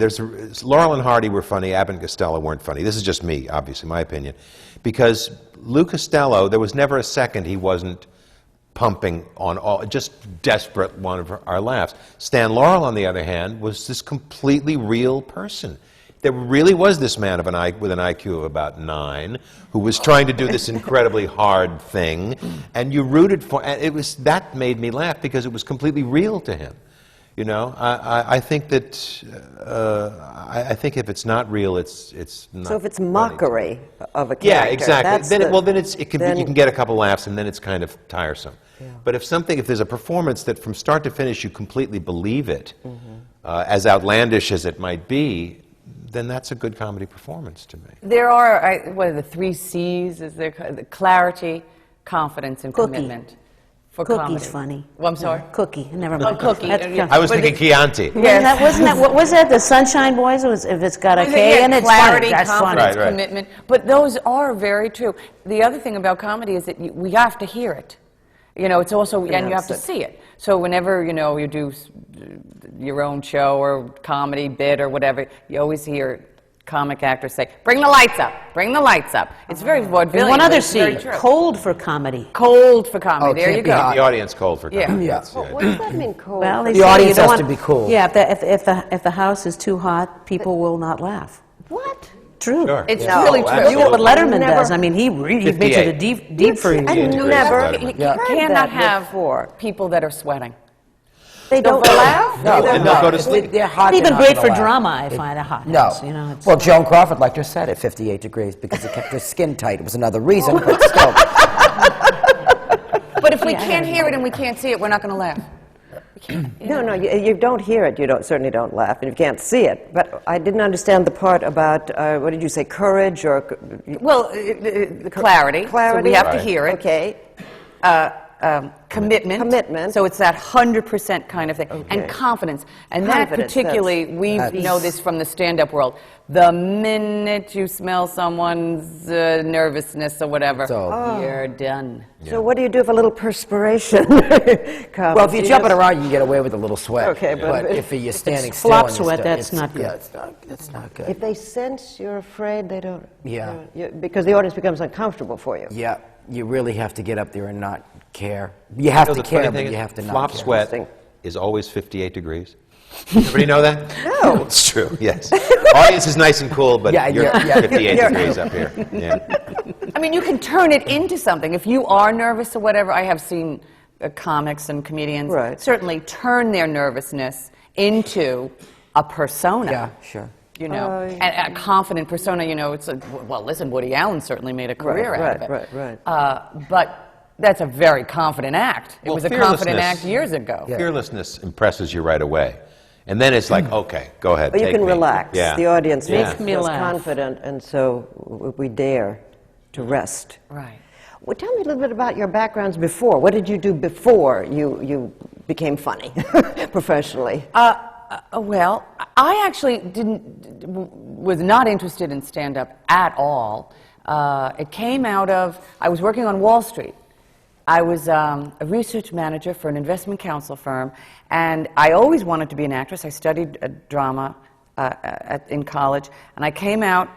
Laurel and Hardy were funny. Abbott and Costello weren't funny. This is just me, obviously, my opinion, because Lou Costello, there was never a second he wasn't pumping on all, just desperate one of our laughs. Stan Laurel, on the other hand, was this completely real person. There really was this man with an IQ of about 9 who was trying to do this incredibly hard thing, and you rooted for. And that made me laugh because it was completely real to him. You know, I think that I think if it's not real, it's not. So if it's funny. mockery of a character, Yeah, exactly. that's Then you can get a couple laughs, and then it's kind of tiresome. But if there's a performance that from start to finish you completely believe it, as outlandish as it might be, then that's a good comedy performance to me. There are, what are the 3 C's? Is there clarity, confidence, and Cookie. commitment for Cookie's comedy? funny. Well, I'm sorry? Cookie. Never mind. Cookie. That's- I was But thinking Chianti. What was that? The Sunshine Boys? If it's got a K Yeah, in it, it's clarity, funny. That's funny. confidence, Right, right. commitment. But those are very true. The other thing about comedy is that we have to hear it. You know, it's also, and you have to see it. So whenever, you know, you do your own show or comedy bit or whatever, you always hear comic actors say, "Bring the lights up, bring the lights up." It's very vaudevillian. And one but other it's very C, true. cold for comedy. Cold for comedy. There can't you be go. hot. The audience cold for Yeah. comedy. Yeah. That's the What idea. does that mean, cold? Well, they The say you audience don't has want- to be cool. Yeah, if the house is too hot, people will not laugh. What? True. Sure. It's No, really true. You know what Letterman Never- does? I mean, he makes it a 58. deep for you. I degrees never Letterman. You heard cannot that have before. people that are sweating. They don't laugh? No, And they'll go to sleep. They're hot. Even they're not great gonna for laugh. drama, I find a hot No. house. You know, it's, Well, Joan Crawford liked her set at 58 degrees because it kept her skin tight. It was another reason, but still. But if we can't hear it and we can't see it, we're not going to laugh. No, you don't hear it. You certainly don't laugh, and you can't see it. But I didn't understand the part about what did you say? Courage or Well, clarity. clarity? So we have to Right. hear it. Okay. Commitment. Commitment. So it's that 100% kind of thing. And confidence. And that Confidence, particularly, we know this from the stand-up world. The minute you smell someone's nervousness or whatever, you're done. So what do you do if a little perspiration comes? Well, if you're jumping just- around, you can get away with a little sweat. Okay, but if you're standing still, flop and you're sweat, still- that's it's- not good. Yeah, it's not good. If they sense you're afraid, they don't. Yeah. Because the audience becomes uncomfortable for you. Yeah, you really have to get up there and not care. You have You know, to the funny care, thing but you is, have to not flop care. sweat is always 58 degrees. Everybody know that? No. It's true, yes. Audience is nice and cool, but Yeah, you're yeah. 58 degrees up here. Yeah. I mean, you can turn it into something. If you are nervous or whatever, I have seen comics and comedians certainly turn their nervousness into a persona. Yeah, sure. You know, and a confident persona, you know, well, listen, Woody Allen certainly made a career out of it. Right. But that's a very confident act. It Well, was a confident fearlessness- act years ago. Fearlessness impresses you right away. And then it's like, okay, go ahead, But you take can me. relax. Yeah. The audience Yeah. feels confident, and so we dare to rest. Right. Well, tell me a little bit about your backgrounds before. What did you do before you became funny professionally? Well, I actually was not interested in stand-up at all. It came out of, I was working on Wall Street. I was a research manager for an investment counsel firm, and I always wanted to be an actress. I studied drama in college, and I came out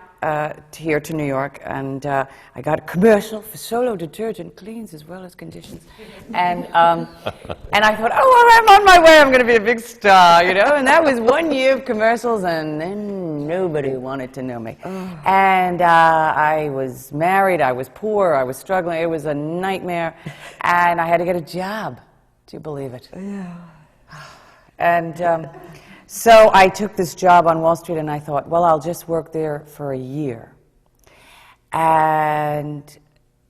here to New York, and I got a commercial for Solo detergent, cleans as well as conditions, and I thought, oh, well, I'm on my way. I'm going to be a big star, you know. And that was 1 year of commercials, and then nobody wanted to know me. And I was married. I was poor. I was struggling. It was a nightmare, and I had to get a job. Do you believe it? Yeah. And so I took this job on Wall Street, and I thought, well, I'll just work there for a year. And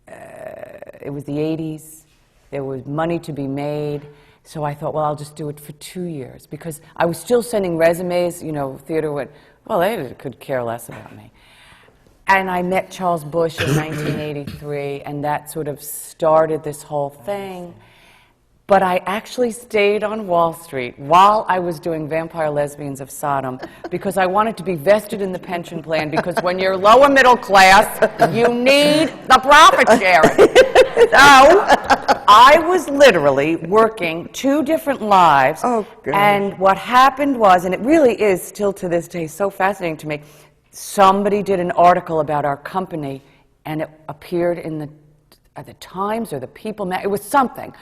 it was the 80s. There was money to be made. So I thought, well, I'll just do it for 2 years. Because I was still sending resumes. You know, theater went, well, they could care less about me. And I met Charles Busch in 1983, and that sort of started this whole thing. But I actually stayed on Wall Street while I was doing Vampire Lesbians of Sodom because I wanted to be vested in the pension plan, because when you're lower middle class, you need the profit sharing. So I was literally working 2 different lives. Oh, gosh. And what happened was, and it really is still to this day so fascinating to me, somebody did an article about our company, and it appeared in the Times or the People it was something.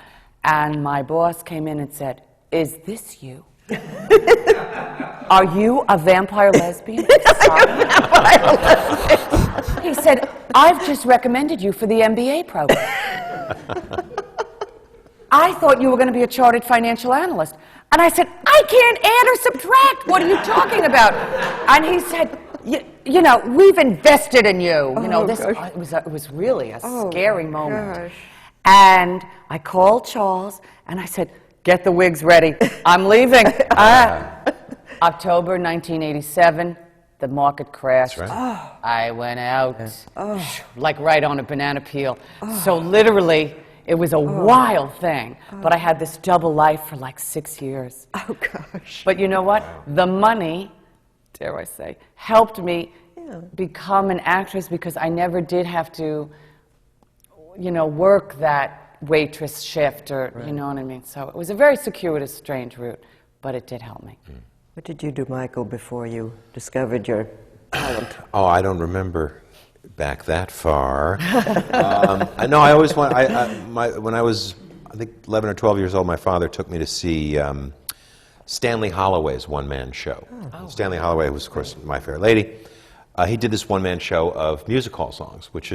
And my boss came in and said, is this you? Are you a vampire lesbian? He said, I've just recommended you for the MBA program. I thought you were going to be a chartered financial analyst. And I said, I can't add or subtract. What are you talking about? And he said, you know, we've invested in you. You know, it was really a scary moment. Gosh. And I called Charles, and I said, get the wigs ready. I'm leaving. October 1987, the market crashed. That's right. I went out, like right on a banana peel. So literally, it was a wild thing. But I had this double life for like 6 years. Oh, gosh. But you know what? The money, dare I say, helped me become an actress, because I never did have to, you know, work that waitress shift, or you know what I mean. So it was a very circuitous, strange route, but it did help me. What did you do, Michael, before you discovered your talent? Oh, I don't remember back that far. I know. I always want. When I was, I think, 11 or 12 years old, my father took me to see Stanley Holloway's one-man show. Stanley Holloway was, of course, My Fair Lady. He did this one-man show of music hall songs, which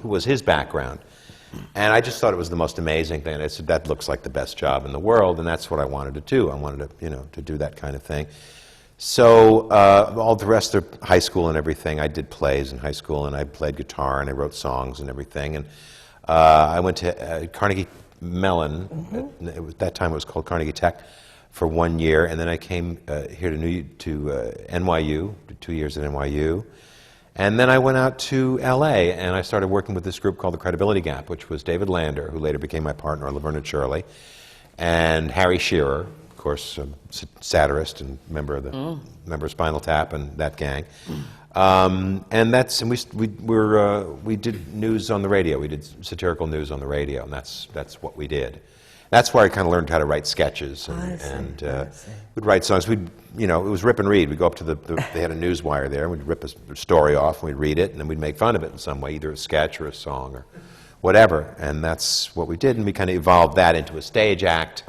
was his background. And I just thought it was the most amazing thing. I said, that looks like the best job in the world, and that's what I wanted to do. I wanted to, you know, to do that kind of thing. So all the rest of high school and everything, I did plays in high school, and I played guitar, and I wrote songs and everything. And I went to Carnegie Mellon. At that time it was called Carnegie Tech, for 1 year, and then I came here to NYU, did 2 years at NYU. And then I went out to LA, and I started working with this group called The Credibility Gap, which was David Lander, who later became my partner on Laverne and Shirley, and Harry Shearer, of course, a satirist and member of Spinal Tap and that gang. And we did news on the radio. We did satirical news on the radio, and that's what we did. That's where I kind of learned how to write sketches, and we'd write songs. It was rip and read. We'd go up to they had a news wire there, and we'd rip a story off, and we'd read it, and then we'd make fun of it in some way, either a sketch or a song or whatever. And that's what we did, and we kind of evolved that into a stage act.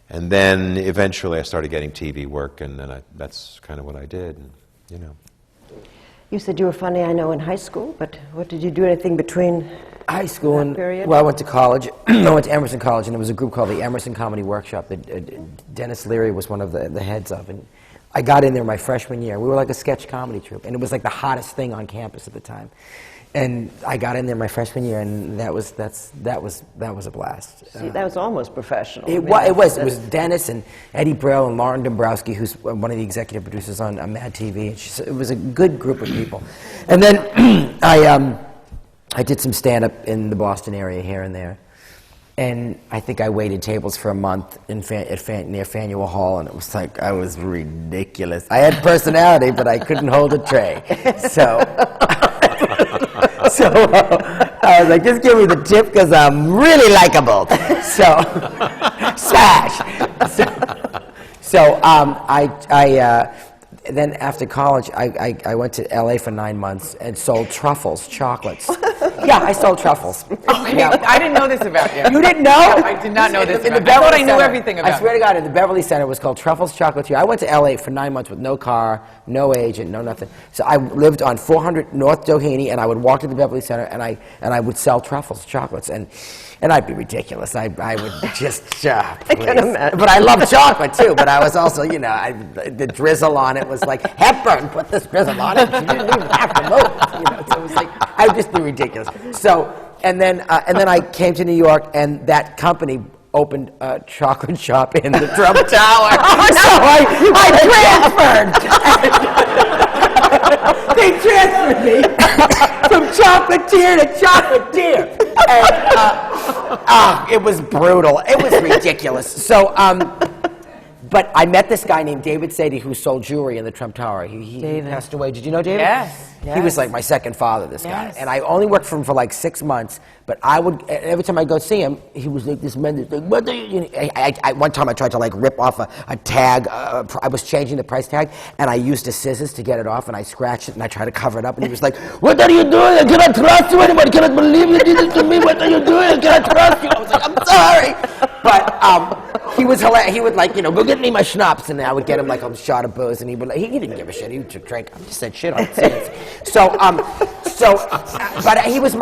And then eventually I started getting TV work, and then that's kind of what I did, and, you know. You said you were funny, I know, in high school, but what did you do, anything between high school that period? Well, I went to college. I went to Emerson College, and there was a group called the Emerson Comedy Workshop that Dennis Leary was one of the heads of. And I got in there my freshman year. We were like a sketch comedy troupe, and it was like the hottest thing on campus at the time. And I got in there my freshman year, and that was a blast. See, that was almost professional. It was Dennis and Eddie Brill and Lauren Dombrowski, who's one of the executive producers on Mad TV. And it was a good group of people. And then I did some stand-up in the Boston area here and there. And I think I waited tables for a month near Faneuil Hall, and it was like, I was ridiculous. I had personality, but I couldn't hold a tray. So I was like, just give me the tip, because I'm really likable. So, smash! then after college, I went to LA for 9 months and sold truffles, chocolates. Yeah, I sold truffles. Okay, Yeah. I didn't know this about you. You didn't know? No, I did not know this In the about you. I thought I Beverly knew Center. everything about I swear you. to God, in the Beverly Center, it was called Truffles Chocolatier. I went to LA for 9 months with no car, no agent, no nothing. So I lived on 400 North Doheny, and I would walk to the Beverly Center, and I would sell truffles, chocolates, and I'd be ridiculous. I would just, I can imagine. But I love chocolate too. But I was also, you know, the drizzle on it was like Hepburn put this drizzle on it. She didn't even have to move. You know, so it was like I would just be ridiculous. So and then I came to New York, and that company opened a chocolate shop in the Trump Tower. So I transferred. They transferred me from chocolatier to chocolatier. And it was brutal. It was ridiculous. So, but I met this guy named David Sadie who sold jewelry in the Trump Tower. He passed away. Did you know David? Yes. He was like my second father, this guy. Yes. And I only worked for him for like 6 months, but I would, every time I go see him, he was like this man, like, what do you, one time I tried to like rip off a tag, I was changing the price tag, and I used the scissors to get it off, and I scratched it, and I tried to cover it up, and he was like, what are you doing? I cannot trust you anymore. I cannot believe you did this to me. What are you doing? I cannot trust you. I was like, I'm sorry. But he was hilarious. He would like, you know, go get me my schnapps, and I would get him like a shot of booze, and he would, he didn't give a shit. He would drink. I just said shit on scenes. But he was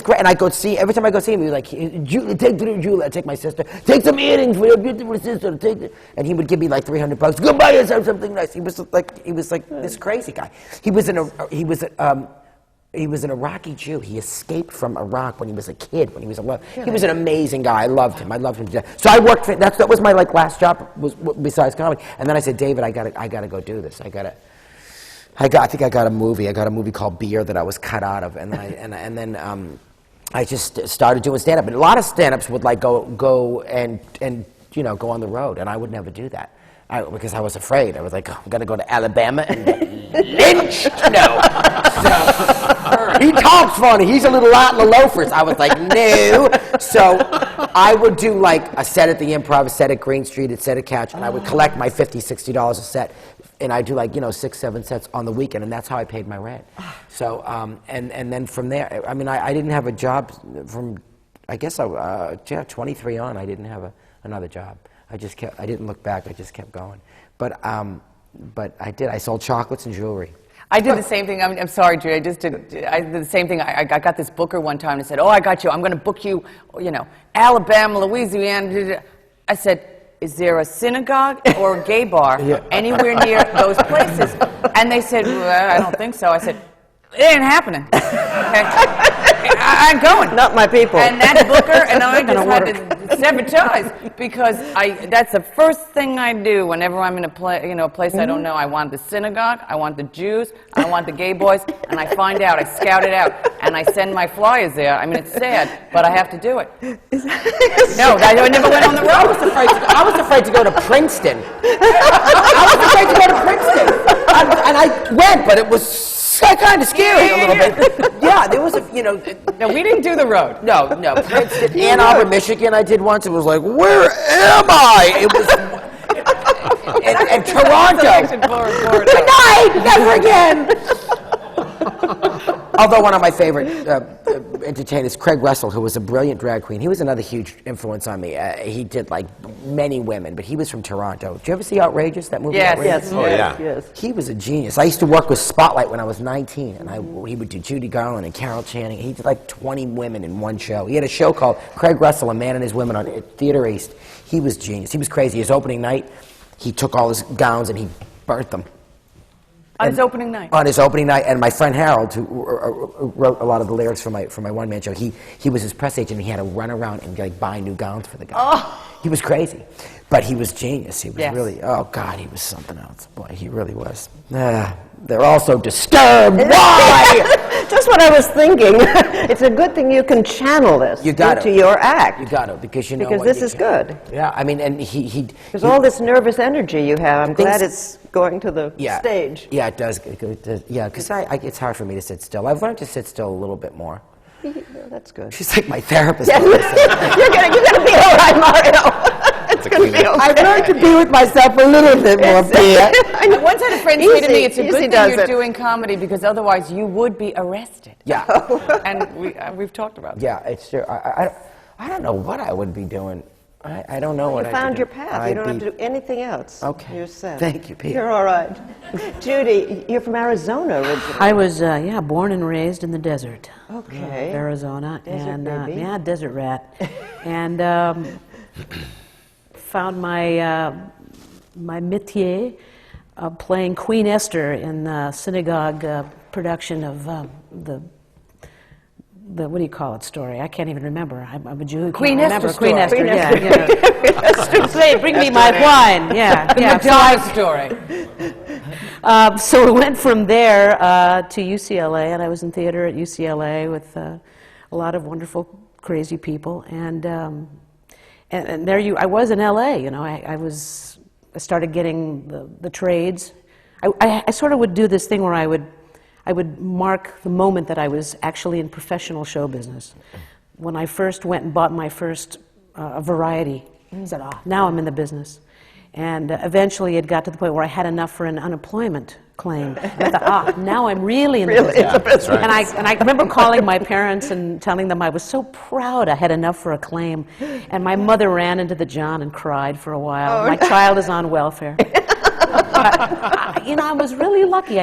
great, and I go see, every time I go see him, he was like, take Julie, I take my sister, take some earrings for your beautiful sister, and he would give me like $300, go buy yourself something nice. He was like this crazy guy. He was an Iraqi Jew. He escaped from Iraq when he was a kid, when he was 11. He was an amazing guy. I loved him to death. So I worked for, that was my like last job was besides comedy. And then I said, David, I gotta go do this. I think I got a movie. I got a movie called Beer that I was cut out of, and then I just started doing stand up. And a lot of stand ups would like go and you know go on the road, and I would never do that. Because I was afraid. I was like, oh, I'm gonna go to Alabama and get lynched. No. So, he talks funny. He's a little lot in the loafers. I was like, no. So I would do like a set at the Improv, a set at Green Street, a set at Catch, and I would collect my $50, $60 a set. And I do like, you know, 6, 7 sets on the weekend, and that's how I paid my rent. So, and then from there, I mean, I didn't have a job from, I guess, 23 on, I didn't have another job. I didn't look back, I just kept going. But I did, I sold chocolates and jewelry. I did the same thing. I'm sorry, Judy. I did the same thing. I got this booker one time and said, oh, I got you. I'm going to book you, you know, Alabama, Louisiana. I said, is there a synagogue or a gay bar anywhere near those places? And they said, well, I don't think so. I said, it ain't happening. I'm going. Not my people. And that booker and I just had to sever ties because that's the first thing I do whenever I'm in a place I don't know. I want the synagogue, I want the Jews, I want the gay boys, and I find out, I scout it out, and I send my flyers there. I mean, it's sad, but I have to do it. No, I never went on the road. I was afraid to go to Princeton. I was afraid to go to Princeton. And I went, but it was kind of scary a little bit. Yeah, there was No, we didn't do the road. No, Princeton, Ann Arbor, Michigan, I did once. It was like, where am I? It was, and Toronto. Good night, never again. Although one of my favorite entertainers, Craig Russell, who was a brilliant drag queen, he was another huge influence on me. He did like many women, but he was from Toronto. Did you ever see Outrageous, that movie? Yes. Outrageous? Yes. He was a genius. I used to work with Spotlight when I was 19, and he would do Judy Garland and Carol Channing. He did like 20 women in one show. He had a show called Craig Russell, A Man and His Women on Theater East. He was genius. He was crazy. His opening night, he took all his gowns and he burnt them. On his opening night. On his opening night, and my friend Harold, who wrote a lot of the lyrics for my one-man show, he was his press agent, and he had to run around and like buy new gowns for the guy. Oh. He was crazy, but he was genius. He was Yes. really, oh God, he was something else. Boy, he really was. They're all so disturbed. Why? Just what I was thinking. It's a good thing you can channel this into your act. You got to, because you know Because what this you is can. good. Yeah, I mean, and There's all this nervous energy you have. I'm glad it's going to the stage. Yeah, it does. Yeah, because it's hard for me to sit still. I've learned to sit still a little bit more. Yeah, that's good. She's like my therapist. Yeah. You're gonna be all right, Mario. to clean up. I've learned to be with myself a little bit more, Pia. I once had a friend say to me, it's a Easy good thing does you're it. doing comedy because otherwise you would be arrested. Yeah. And we've talked about that. Yeah, it's true. I don't know what I would be doing. I don't know what You I'd found be your doing. path. You don't have to do anything else. Okay. You're set. Thank you, Pia. You're all right. Judy, you're from Arizona originally. I was, born and raised in the desert. Okay. Of Arizona. Desert and baby. Yeah, desert rat. And found my métier playing Queen Esther in the synagogue production of the what do you call it story? I can't even remember. I'm a Jew. who can't Queen remember. Esther Queen story. Esther. Yeah. Say, bring me my wine. Yeah. Yeah. So Madonna story. So we went from there to UCLA, and I was in theater at UCLA with a lot of wonderful, crazy people, and there I was in LA. You know, I started getting the trades. I sort of would do this thing where I would mark the moment that I was actually in professional show business. When I first went and bought my first variety, I said, now I'm in the business. And eventually it got to the point where I had enough for an unemployment claim. And I thought, now I'm really in the business. Right. And I remember calling my parents and telling them I was so proud I had enough for a claim. And my mother ran into the John and cried for a while. My child is on welfare. But, I was really lucky.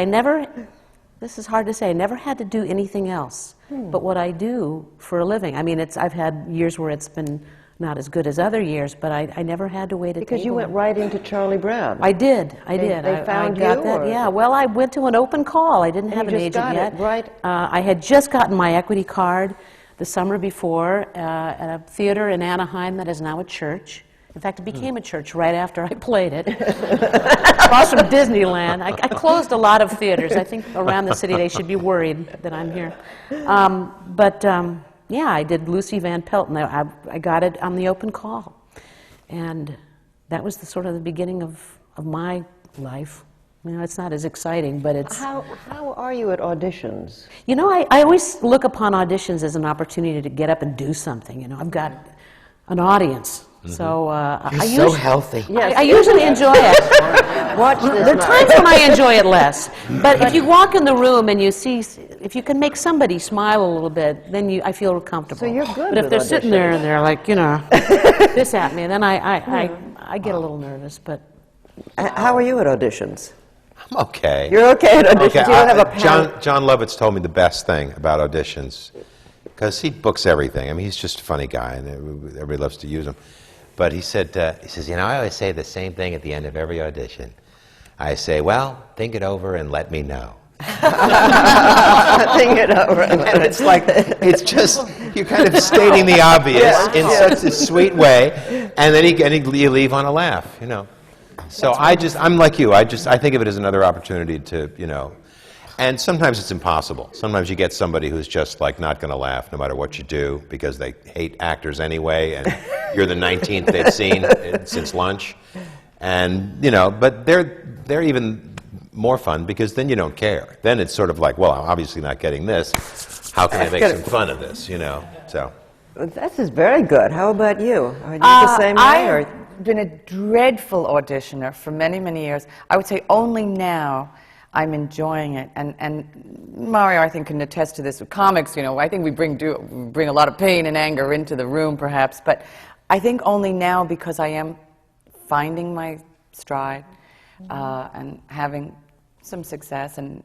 This is hard to say, I never had to do anything else but what I do for a living. I mean, I've had years where it's been not as good as other years, but I never had to wait a Because you table. went right into Charlie Brown. I did. They found I got you, that. or- Yeah. Well, I went to an open call. I didn't And have you an just agent got it, yet. right? I had just gotten my equity card the summer before at a theater in Anaheim that is now a church. In fact, it became a church right after I played it. Across from Disneyland. I closed a lot of theaters. I think around the city they should be worried that I'm here. Yeah, I did Lucy Van Pelt, and I got it on the open call. And that was sort of the beginning of my life. It's not as exciting, but it's... How are you at auditions? I always look upon auditions as an opportunity to get up and do something. I've got an audience. So You're so healthy. I usually enjoy it. Watch this. There are times when I enjoy it less. But if you walk in the room and you see, if you can make somebody smile a little bit, then I feel comfortable. So you're good But if with they're sitting auditions. there and they're like, this at me, then I get a little nervous. But How are you at auditions? I'm okay. You're okay at auditions? Okay, You don't have a panic? John Lovitz told me the best thing about auditions, because he books everything. I mean, he's just a funny guy, and everybody loves to use him. But he says, I always say the same thing at the end of every audition. I say, well, think it over and let me know. Think it over. And it's like, it's just, you're kind of stating the obvious in such a sweet way, and then you leave on a laugh, So I'm like you. I think of it as another opportunity to, and sometimes it's impossible. Sometimes you get somebody who's just like not going to laugh no matter what you do because they hate actors anyway, and you're the 19th they've seen since lunch, and but they're even more fun because then you don't care. Then it's sort of like, well, I'm obviously not getting this. How can I make some fun of this? So. This is very good. How about you? Are you the same way? Or? I've been a dreadful auditioner for many, many years. I would say only now I'm enjoying it. And Mario, I think, can attest to this with comics. I think we bring a lot of pain and anger into the room, perhaps. But I think only now, because I am finding my stride and having some success and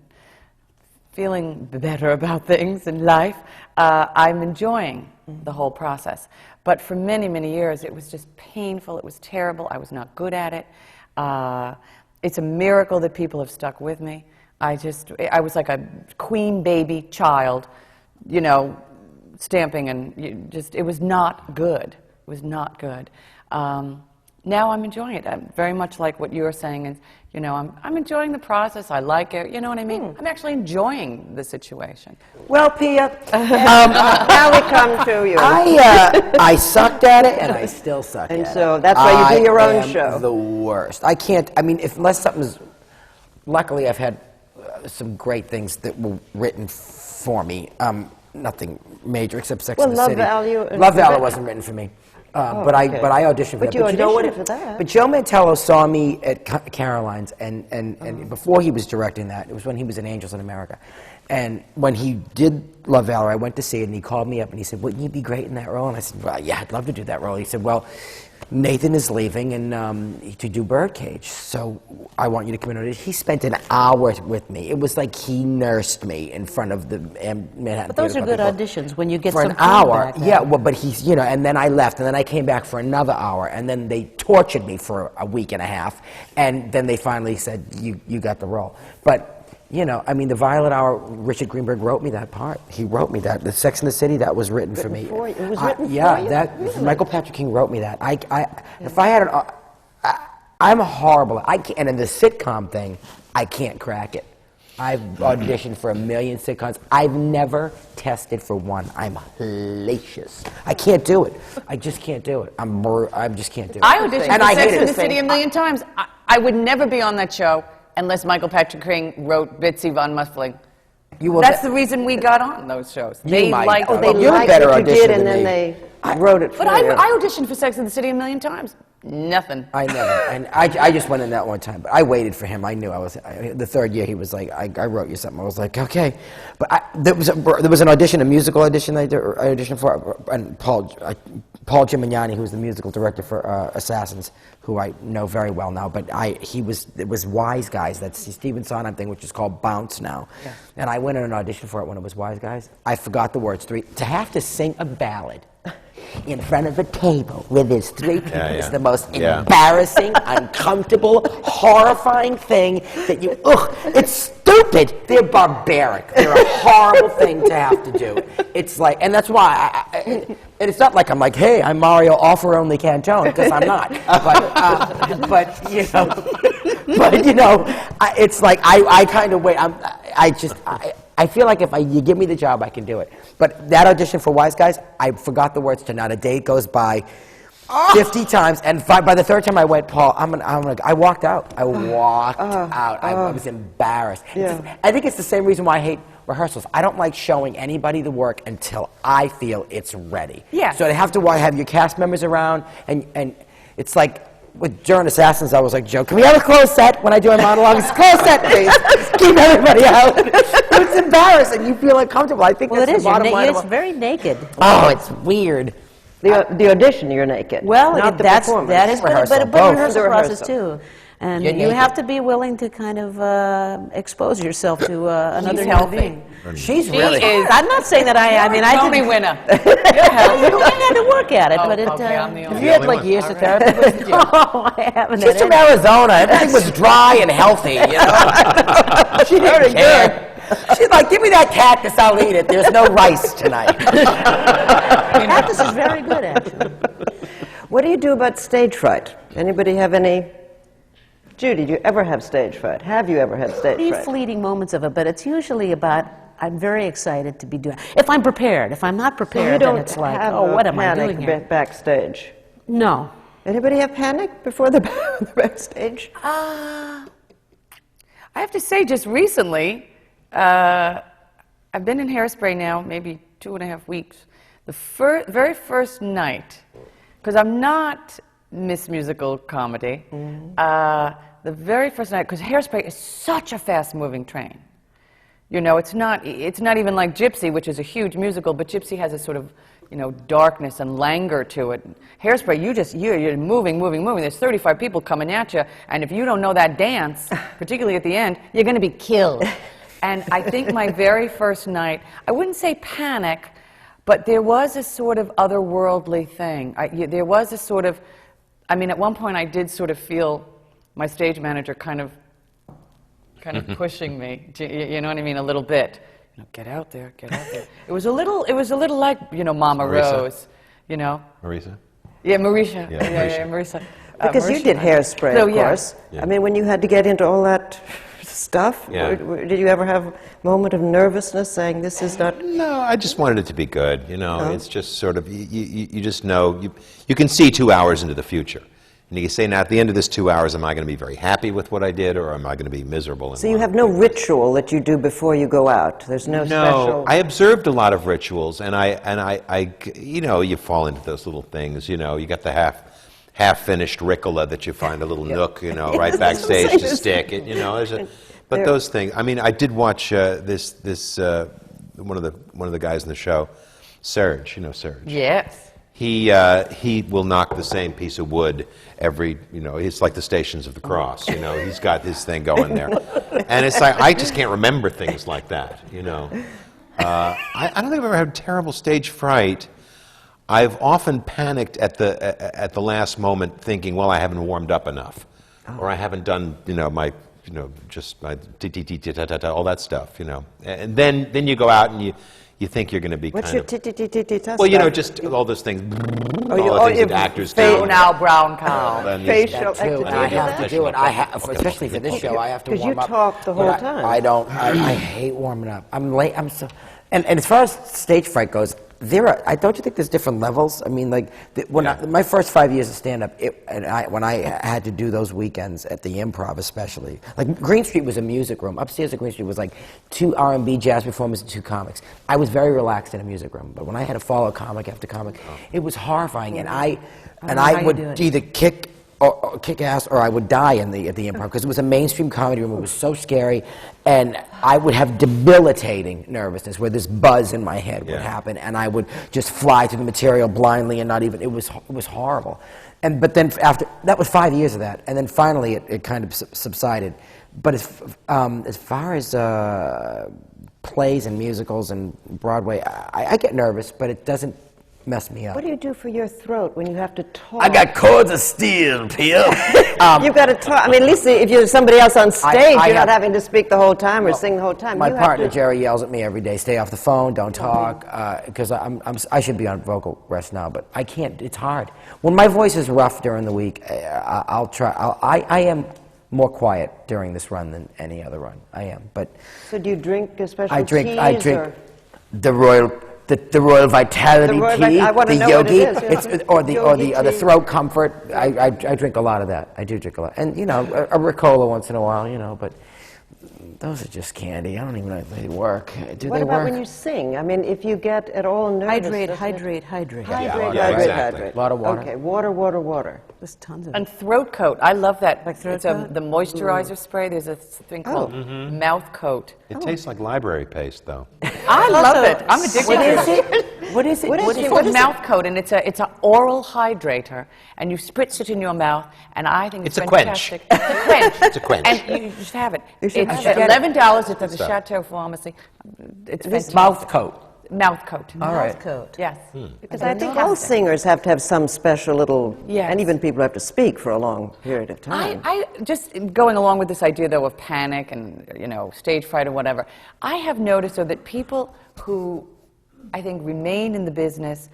feeling better about things in life, I'm enjoying the whole process. But for many, many years, it was just painful. It was terrible. I was not good at it. It's a miracle that people have stuck with me. I was like a queen baby child, stamping, and it was not good. It was not good. Now I'm enjoying it. I'm very much like what you're saying is, I'm enjoying the process. I like it. You know what I mean? I'm actually enjoying the situation. Well, Pia, now we come to you. I sucked at it, and I still suck at it. And so that's why you do your own I show. am the worst. I can't, unless something's... Luckily, I've had some great things that were written for me. Nothing major except Sex and the Love City. Value. Love Value wasn't written for me. but I auditioned for But that. you know what? auditioned for that. But Joe Mantello saw me at Caroline's, and before he was directing that, it was when he was in Angels in America. And when he did Love Valerie, I went to see it, and he called me up, and he said, wouldn't you be great in that role? And I said, well, yeah, I'd love to do that role. He said, well, Nathan is leaving and to do Birdcage, so I want you to come in and audition. He spent an hour with me. It was like he nursed me in front of the Manhattan. But those Theater are good Company auditions when you get for some an hour. feedback. Yeah, well, but he's, you know, and then I left, and then I came back for another hour, and then they tortured me for a week and a half, and then they finally said, you got the role. But you know, I mean, the Violet Hour, Richard Greenberg wrote me that part. He wrote me that. The Sex and the City, that was written for me. It was written yeah, for you? that Really? Michael Patrick King wrote me that. If I had I'm horrible. And in the sitcom thing, I can't crack it. I've auditioned for 1 million sitcoms. I've never tested for one. I'm hellacious. I can't do it. I just can't do it. I just can't do it. I auditioned And for I Sex hated and the it. City a million times. I would never be on that show unless Michael Patrick King wrote Bitsy von Muffling. That's the reason we got on those shows. They liked Oh, they You're a liked better what you did, auditioner and than then me. they wrote it for But you. I auditioned for Sex and the City a million times. Nothing. I never, and I just went in that one time, but I waited for him. I knew the third year he was like, I wrote you something. I was like, okay. But there was an audition, a musical audition I auditioned for, and Paul Gimignani, who was the musical director for Assassins, who I know very well now, but it was Wise Guys, that's the Stephen Sondheim thing, which is called Bounce now. Yeah. And I went in an audition for it when it was Wise Guys. I forgot the words. To have to sing a ballad in front of a table with his 3 people is the most embarrassing, uncomfortable, horrifying thing that it's stupid. They're barbaric. They're a horrible thing to have to do. It's like, and that's why, and it's not like I'm like, hey, I'm Mario offer only Cantone, because I'm not. But you know, it's like, I kind of wait, I feel like if you give me the job, I can do it. But that audition for Wise Guys, I forgot the words to Not a Day Goes By 50 times, and by the third time I went, Paul, I walked out. I walked out. I was embarrassed. Yeah. I think it's the same reason why I hate rehearsals. I don't like showing anybody the work until I feel it's ready. Yeah. So to have your cast members around, and it's like, during Assassins, I was like, Joe, can we have a closed set when I do my monologues? Closed set, please. Keep everybody out. It's embarrassing. You feel uncomfortable. I think that's the bottom line. It's very naked. Oh, it's weird. The audition, you're naked. Well, not the that performance. is Rehearsal, but both. rehearsal The process rehearsal. too. And You're you naked. have to be willing to kind of expose yourself to another human healthy. being. She's really is. I'm not saying that I mean, I Tony didn't. winner. I had to work at it, but it. Okay, I'm the only Have you had like years of therapy? Wasn't you? No, I haven't. She's had from any. Arizona. Everything was dry and healthy, you know? She didn't care. She's like, give me that cactus, I'll eat it. There's no rice tonight. Cactus is very good, actually. What do you do about stage fright? Anybody have any? Judy, do you ever have stage fright? Have you ever had stage Pretty fright? fleeting moments of it, but it's usually about. I'm very excited to be doing. If I'm prepared, if I'm not So prepared, you then don't it's like, have oh, a what am I panic doing here? backstage? No. Anybody have panic before the backstage? I have to say, just recently, I've been in Hairspray now maybe 2.5 weeks. The very first night, because I'm not Miss Musical Comedy, the very first night, because Hairspray is such a fast-moving train. You know, it's not even like Gypsy, which is a huge musical, but Gypsy has a sort of, you know, darkness and languor to it. Hairspray, you're moving. There's 35 people coming at you, and if you don't know that dance, particularly at the end, you're going to be killed. And I think my very first night, I wouldn't say panic, but there was a sort of otherworldly thing. There was a sort of, I mean, at one point I did sort of feel my stage manager kind of pushing me, you know what I mean, a little bit. You know, get out there. It was a little like, you know, Mama Marisa. Rose, you know. Marisa? Yeah, Marisha. Yeah, Yeah, Marisa. Marisa. Because you Marisha. did Hairspray, So, of yeah. course. Yeah. I mean, when you had to get into all that stuff, Yeah. did you ever have a moment of nervousness saying this is not... No, I just wanted it to be good. You know, it's just sort of, you just know, you can see 2 hours into the future. And you say, now at the end of this 2 hours, am I going to be very happy with what I did, or am I going to be miserable? So you have no ritual that you do before you go out? There's no special... No, I observed a lot of rituals, and I you know, you fall into those little things, you know, you got the half-finished Ricola that you find a little nook, you know, right backstage to stick it, you know. But those things, I mean, I did watch one of the guys in the show, Serge, you know Serge? Yes. He will knock the same piece of wood every, you know, it's like the Stations of the Cross, you know, he's got his thing going there. And it's like, I just can't remember things like that, you know. I don't think I've ever had terrible stage fright. I've often panicked at the last moment thinking, well, I haven't warmed up enough. Or I haven't done, you know, my, you know, just my t-t-t-t-ta-ta-ta, all that stuff, you know. And then you go out and you think you're going to be What's kind your of... Well, you know, just all those things, all the things that actors do. Oh, now brown cow. Facial That too, and I have to do it. Especially for this show, I have to warm up. Because you talk the whole time. I don't. I hate warming up. I'm late. I'm so. And as far as stage fright goes, don't you think there's different levels? I mean, like my first 5 years of stand-up, when I had to do those weekends at the Improv, especially, like Green Street was a music room. Upstairs at Green Street was like 2 R&B jazz performers and 2 comics. I was very relaxed in a music room, but when I had to follow comic after comic, it was horrifying, and I would either kick ass or I would die at the Improv because it was a mainstream comedy room. It was so scary, and I would have debilitating nervousness where this buzz in my head would happen, and I would just fly through the material blindly and not even. It was horrible, but then after that was 5 years of that, and then finally it kind of subsided. But as far as plays and musicals and Broadway, I get nervous, but it doesn't mess me up. What do you do for your throat when you have to talk? I got cords of steel, Pia. You've got to talk. I mean, at least if you're somebody else on stage, you're not having to speak the whole time or sing the whole time. My partner Jerry yells at me every day, "Stay off the phone, don't talk," because I should be on vocal rest now, but I can't. It's hard. When my voice is rough during the week, I'll try. I am more quiet during this run than any other run. I am, but. So do you drink a special I drink or? the Royal. The Royal Vitality tea, the Yogi, or the Throat Comfort. I drink a lot of that. I do drink a lot, and you know, a Ricola once in a while, you know. But those are just candy. I don't even know if they work. Do what they about work? when you sing? I mean, if you get at all nervous, Hydrate. Exactly. A lot of water. Okay, water. There's tons of And throat coat. I love that. Like throat it's coat? the moisturizer spray. There's a thing called mouth coat. It tastes like library paste, though. I love it. I'm addicted to it. What is it? It's called mouth coat, and it's an oral hydrator, and you spritz it in your mouth, and I think it's a quench. fantastic. It's a quench. It's a quench. And you just have it. It's should have it. $11. It's at the stuff. Chateau Pharmacy. It's This fantastic. mouth coat. Mouth coat. All right. coat. Yes. Because I think all singers have to have some special little, Yes. and even people have to speak for a long period of time. I just going along with this idea though of panic and stage fright or whatever. I have noticed though that people who I think remain in the business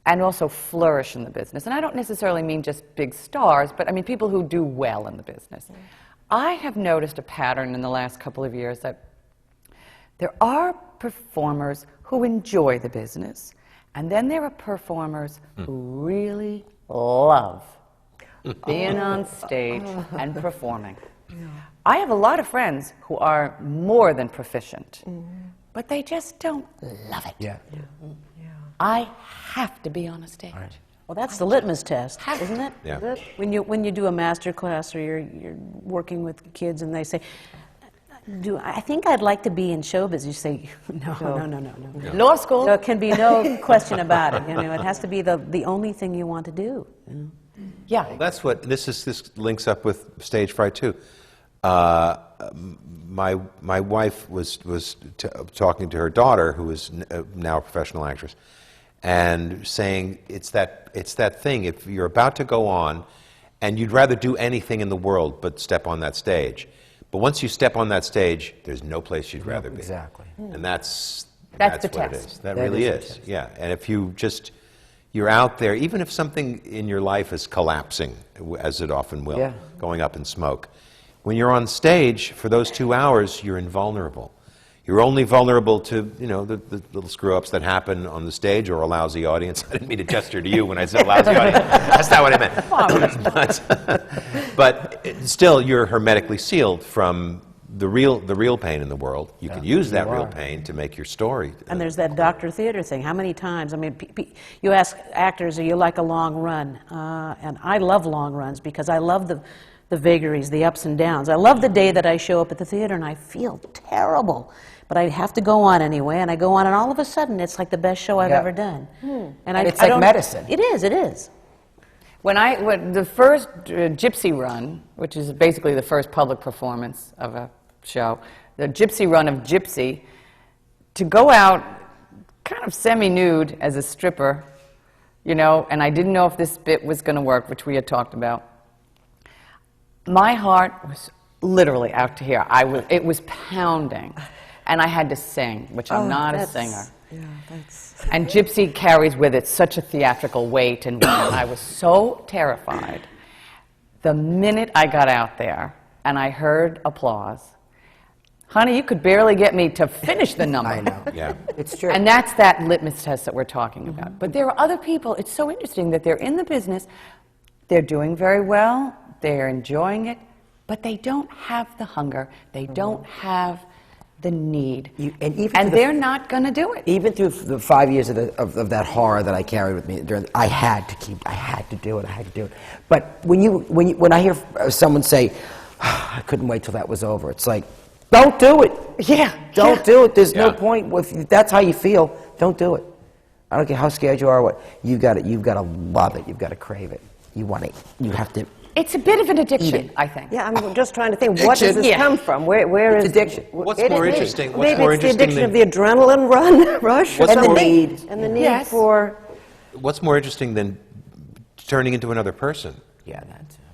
and also flourish in the business, and I don't necessarily mean just big stars, but I mean people who do well in the business. I have noticed a pattern in the last couple of years that there are performers who enjoy the business, and then there are performers who really love being on stage and performing. I have a lot of friends who are more than proficient, but they just don't love it. Yeah. I have to be on a stage. Right. Well, that's the litmus test, isn't it? Yeah. When you do a master class or you're working with kids and they say, I think I'd like to be in showbiz. You say, no. Law school. There can be no question about it. It has to be the only thing you want to do. Yeah. Well, that's what this links up with stage fright too. My wife was talking to her daughter, who is now a professional actress, and saying it's that thing. If you're about to go on, and you'd rather do anything in the world but step on that stage, but once you step on that stage, there's no place you'd rather be. Exactly. And that's the what test. it is. That really is. Yeah. And if you're out there, even if something in your life is collapsing, as it often will, going up in smoke, when you're on stage for those 2 hours, you're invulnerable. You're only vulnerable to, you know, the little screw-ups that happen on the stage or a lousy audience. I didn't mean to gesture to you when I said lousy audience. That's not what I meant. But still, you're hermetically sealed from the real pain in the world. You can use that real pain to make your story. And there's that Dr. Theater thing. How many times? I mean, you ask actors, "Do you like a long run?" And I love long runs because I love the vagaries, the ups and downs. I love the day that I show up at the theater and I feel terrible. But I have to go on anyway, and I go on, and all of a sudden, it's like the best show I've ever done. And it's like medicine. It is, it is. When the first Gypsy Run, which is basically the first public performance of a show, the Gypsy Run of Gypsy, to go out kind of semi-nude as a stripper, you know, and I didn't know if this bit was going to work, which we had talked about. My heart was literally out to here. It was pounding. And I had to sing, which I'm not a singer. Yeah, and Gypsy carries with it such a theatrical weight, and I was so terrified. The minute I got out there and I heard applause, honey, you could barely get me to finish the number. I know. Yeah. It's true. And that's that litmus test that we're talking about. But there are other people, it's so interesting that they're in the business, they're doing very well, they're enjoying it, but they don't have the hunger, they don't have the need, and they're not going to do it. Even through the 5 years of that horror that I carried with me, I had to do it. But when I hear someone say, "I couldn't wait till that was over," it's like, don't do it. Don't do it. There's no point. If that's how you feel, don't do it. I don't care how scared you are. What you've got to love it. You've got to crave it. You want it. You have to. It's a bit of an addiction, I think. Yeah, I'm just trying to think, what does this come from? Where It's is addiction. What's more interesting? What's Maybe more it's the interesting addiction than of the adrenaline rush, What's and the more- need, and the need for. what's more interesting than turning into another person? Yeah,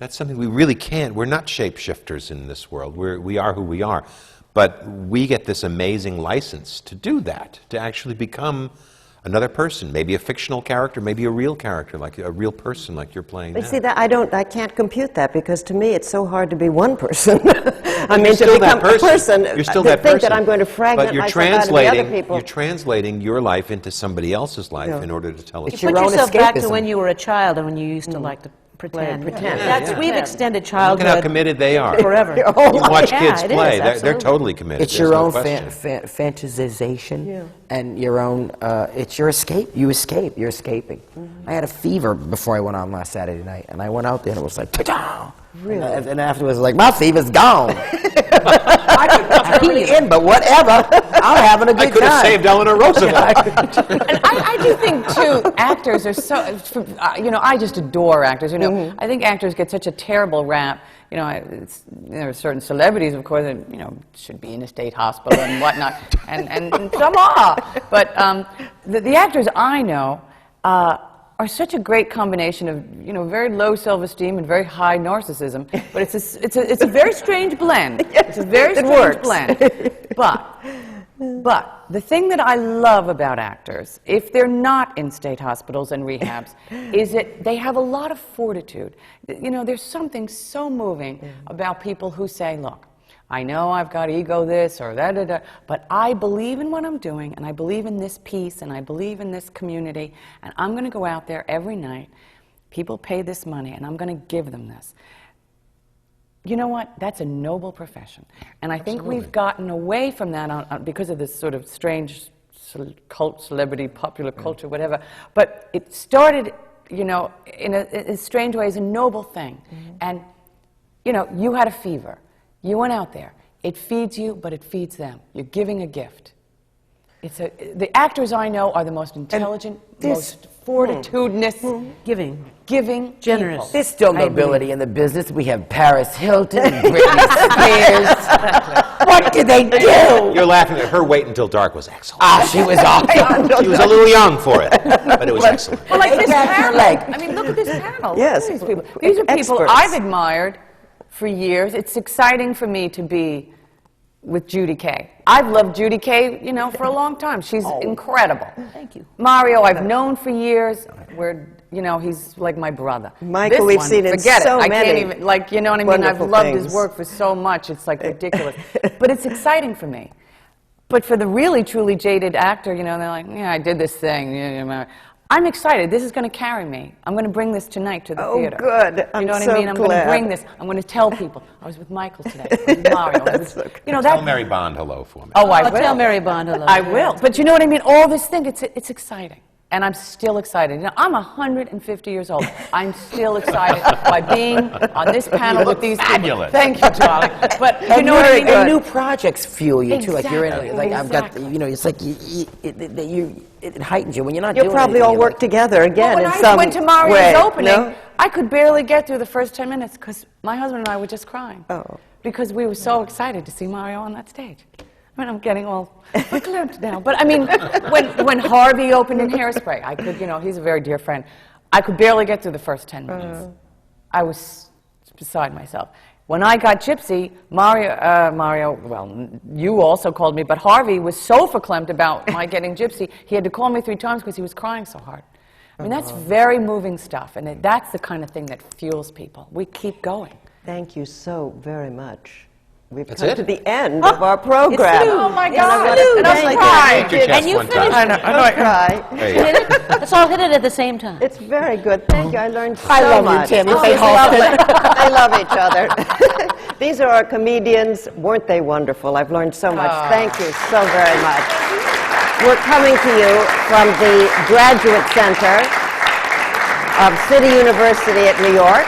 That's something we really can't. We're not shapeshifters in this world. We are who we are. But we get this amazing license to do that, to actually become another person, maybe a fictional character, maybe a real character, like a real person like you're playing But now. see, that I can't compute that, because to me it's so hard to be one person. I mean, You're still to become that a person, You're still to that think person. that I'm going to fragment but you're myself out of the other people. You're translating your life into somebody else's life in order to tell a It's story. your Put own yourself back to escapism. when you were a child and when you used to like to pretend. We've extended Look childhood at how committed they are. forever. You watch Yeah, kids it is, play. They're absolutely. totally committed. It's There's your no own question. fantasization and your own, it's your escape. You escape. You're escaping. I had a fever before I went on last Saturday night, and I went out there and it was like, ta-da! Really? And afterwards, like, my fever's gone. I could be in, but whatever. I'm having a good time. I could have saved Eleanor Roosevelt. And I do think, too, actors are so, I just adore actors. I think actors get such a terrible rap. There are certain celebrities, of course, that, should be in a state hospital and whatnot, and some are. But the actors I know are such a great combination of, very low self-esteem and very high narcissism. But it's a very strange blend. It's a very strange blend. But the thing that I love about actors, if they're not in state hospitals and rehabs, is that they have a lot of fortitude. There's something so moving about people who say, look, I know I've got ego this or that, but I believe in what I'm doing, and I believe in this piece, and I believe in this community, and I'm going to go out there every night. People pay this money, and I'm going to give them this. You know what? That's a noble profession. And I think we've gotten away from that because of this sort of strange cult, celebrity, popular culture, whatever. But it started, in a strange way, as a noble thing. And, you had a fever. You went out there. It feeds you, but it feeds them. You're giving a gift. The actors I know are the most intelligent, most fortitudinous, Giving. generous. People. There's still nobility in the business. We have Paris Hilton, Britney Spears. What did they do? You're laughing at her Wait Until Dark was excellent. She was awesome. She was a little young for it, but it was excellent. Well, like Take this back your panel. leg. I mean, look at this panel. Yes. Look at these people. These are people Experts. I've admired for years. It's exciting for me to be with Judy Kaye. I've loved Judy Kaye, for a long time. She's incredible. Thank you. Mario, I've known for years. He's like my brother. Michael, This we've one, seen in forget so it. I many can't even, you know what I mean? I've wonderful loved his things. work for so much. It's like ridiculous. But it's exciting for me. But for the really, truly jaded actor, you know, they're like, yeah, I did this thing. I'm excited. This is going to carry me. I'm going to bring this tonight to the theater. Oh, good. You know what so I mean? I'm going to glad. bring this. I'm going to tell people. I was with Michael today. I was with Mario. You know, Tell Mary Bond hello for me. Oh, I I'll will. tell Mary Bond hello. I will. But you know what I mean? All this thing, it's exciting. And I'm still excited. You know, I'm 150 years old. I'm still excited by being on this panel with these fabulous. people. Thank you, darling. But you And know what I mean? and new projects fuel you too. Like you're in, Exactly, like I've got, exactly. you know, it's like it heightens you when you're not. You'll doing probably anything, all you're work like- together again Well, in when I some went to Mario's way, opening, no? I could barely get through the first 10 minutes because my husband and I were just crying. Oh. Because we were so excited to see Mario on that stage. I mean, I'm getting all verklempt now. But I mean, when Harvey opened in Hairspray, I could, you know, he's a very dear friend. I could barely get through the first 10 minutes. I was beside myself. When I got Gypsy, Mario, well, you also called me, but Harvey was so verklempt about my getting Gypsy, he had to call me 3 times because he was crying so hard. I mean, that's very moving stuff, and that's the kind of thing that fuels people. We keep going. Thank you so very much. We've That's come it? to the end of our program. Oh, my And I God. wanna And I'm thank crying. Hit your chest And you one time. finished. I know. Don't cry. There you go. Let's all hit it at the same time. It's very good. Thank you. I learned so I love much. you, Tim. Oh, Say it's Halston. lovely. They love each other. These are our comedians. Weren't they wonderful? I've learned so much. Thank you so very much. We're coming to you from the Graduate Center of City University at New York.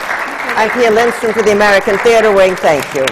I'm Pia Lindstrom for the American Theater Wing. Thank you.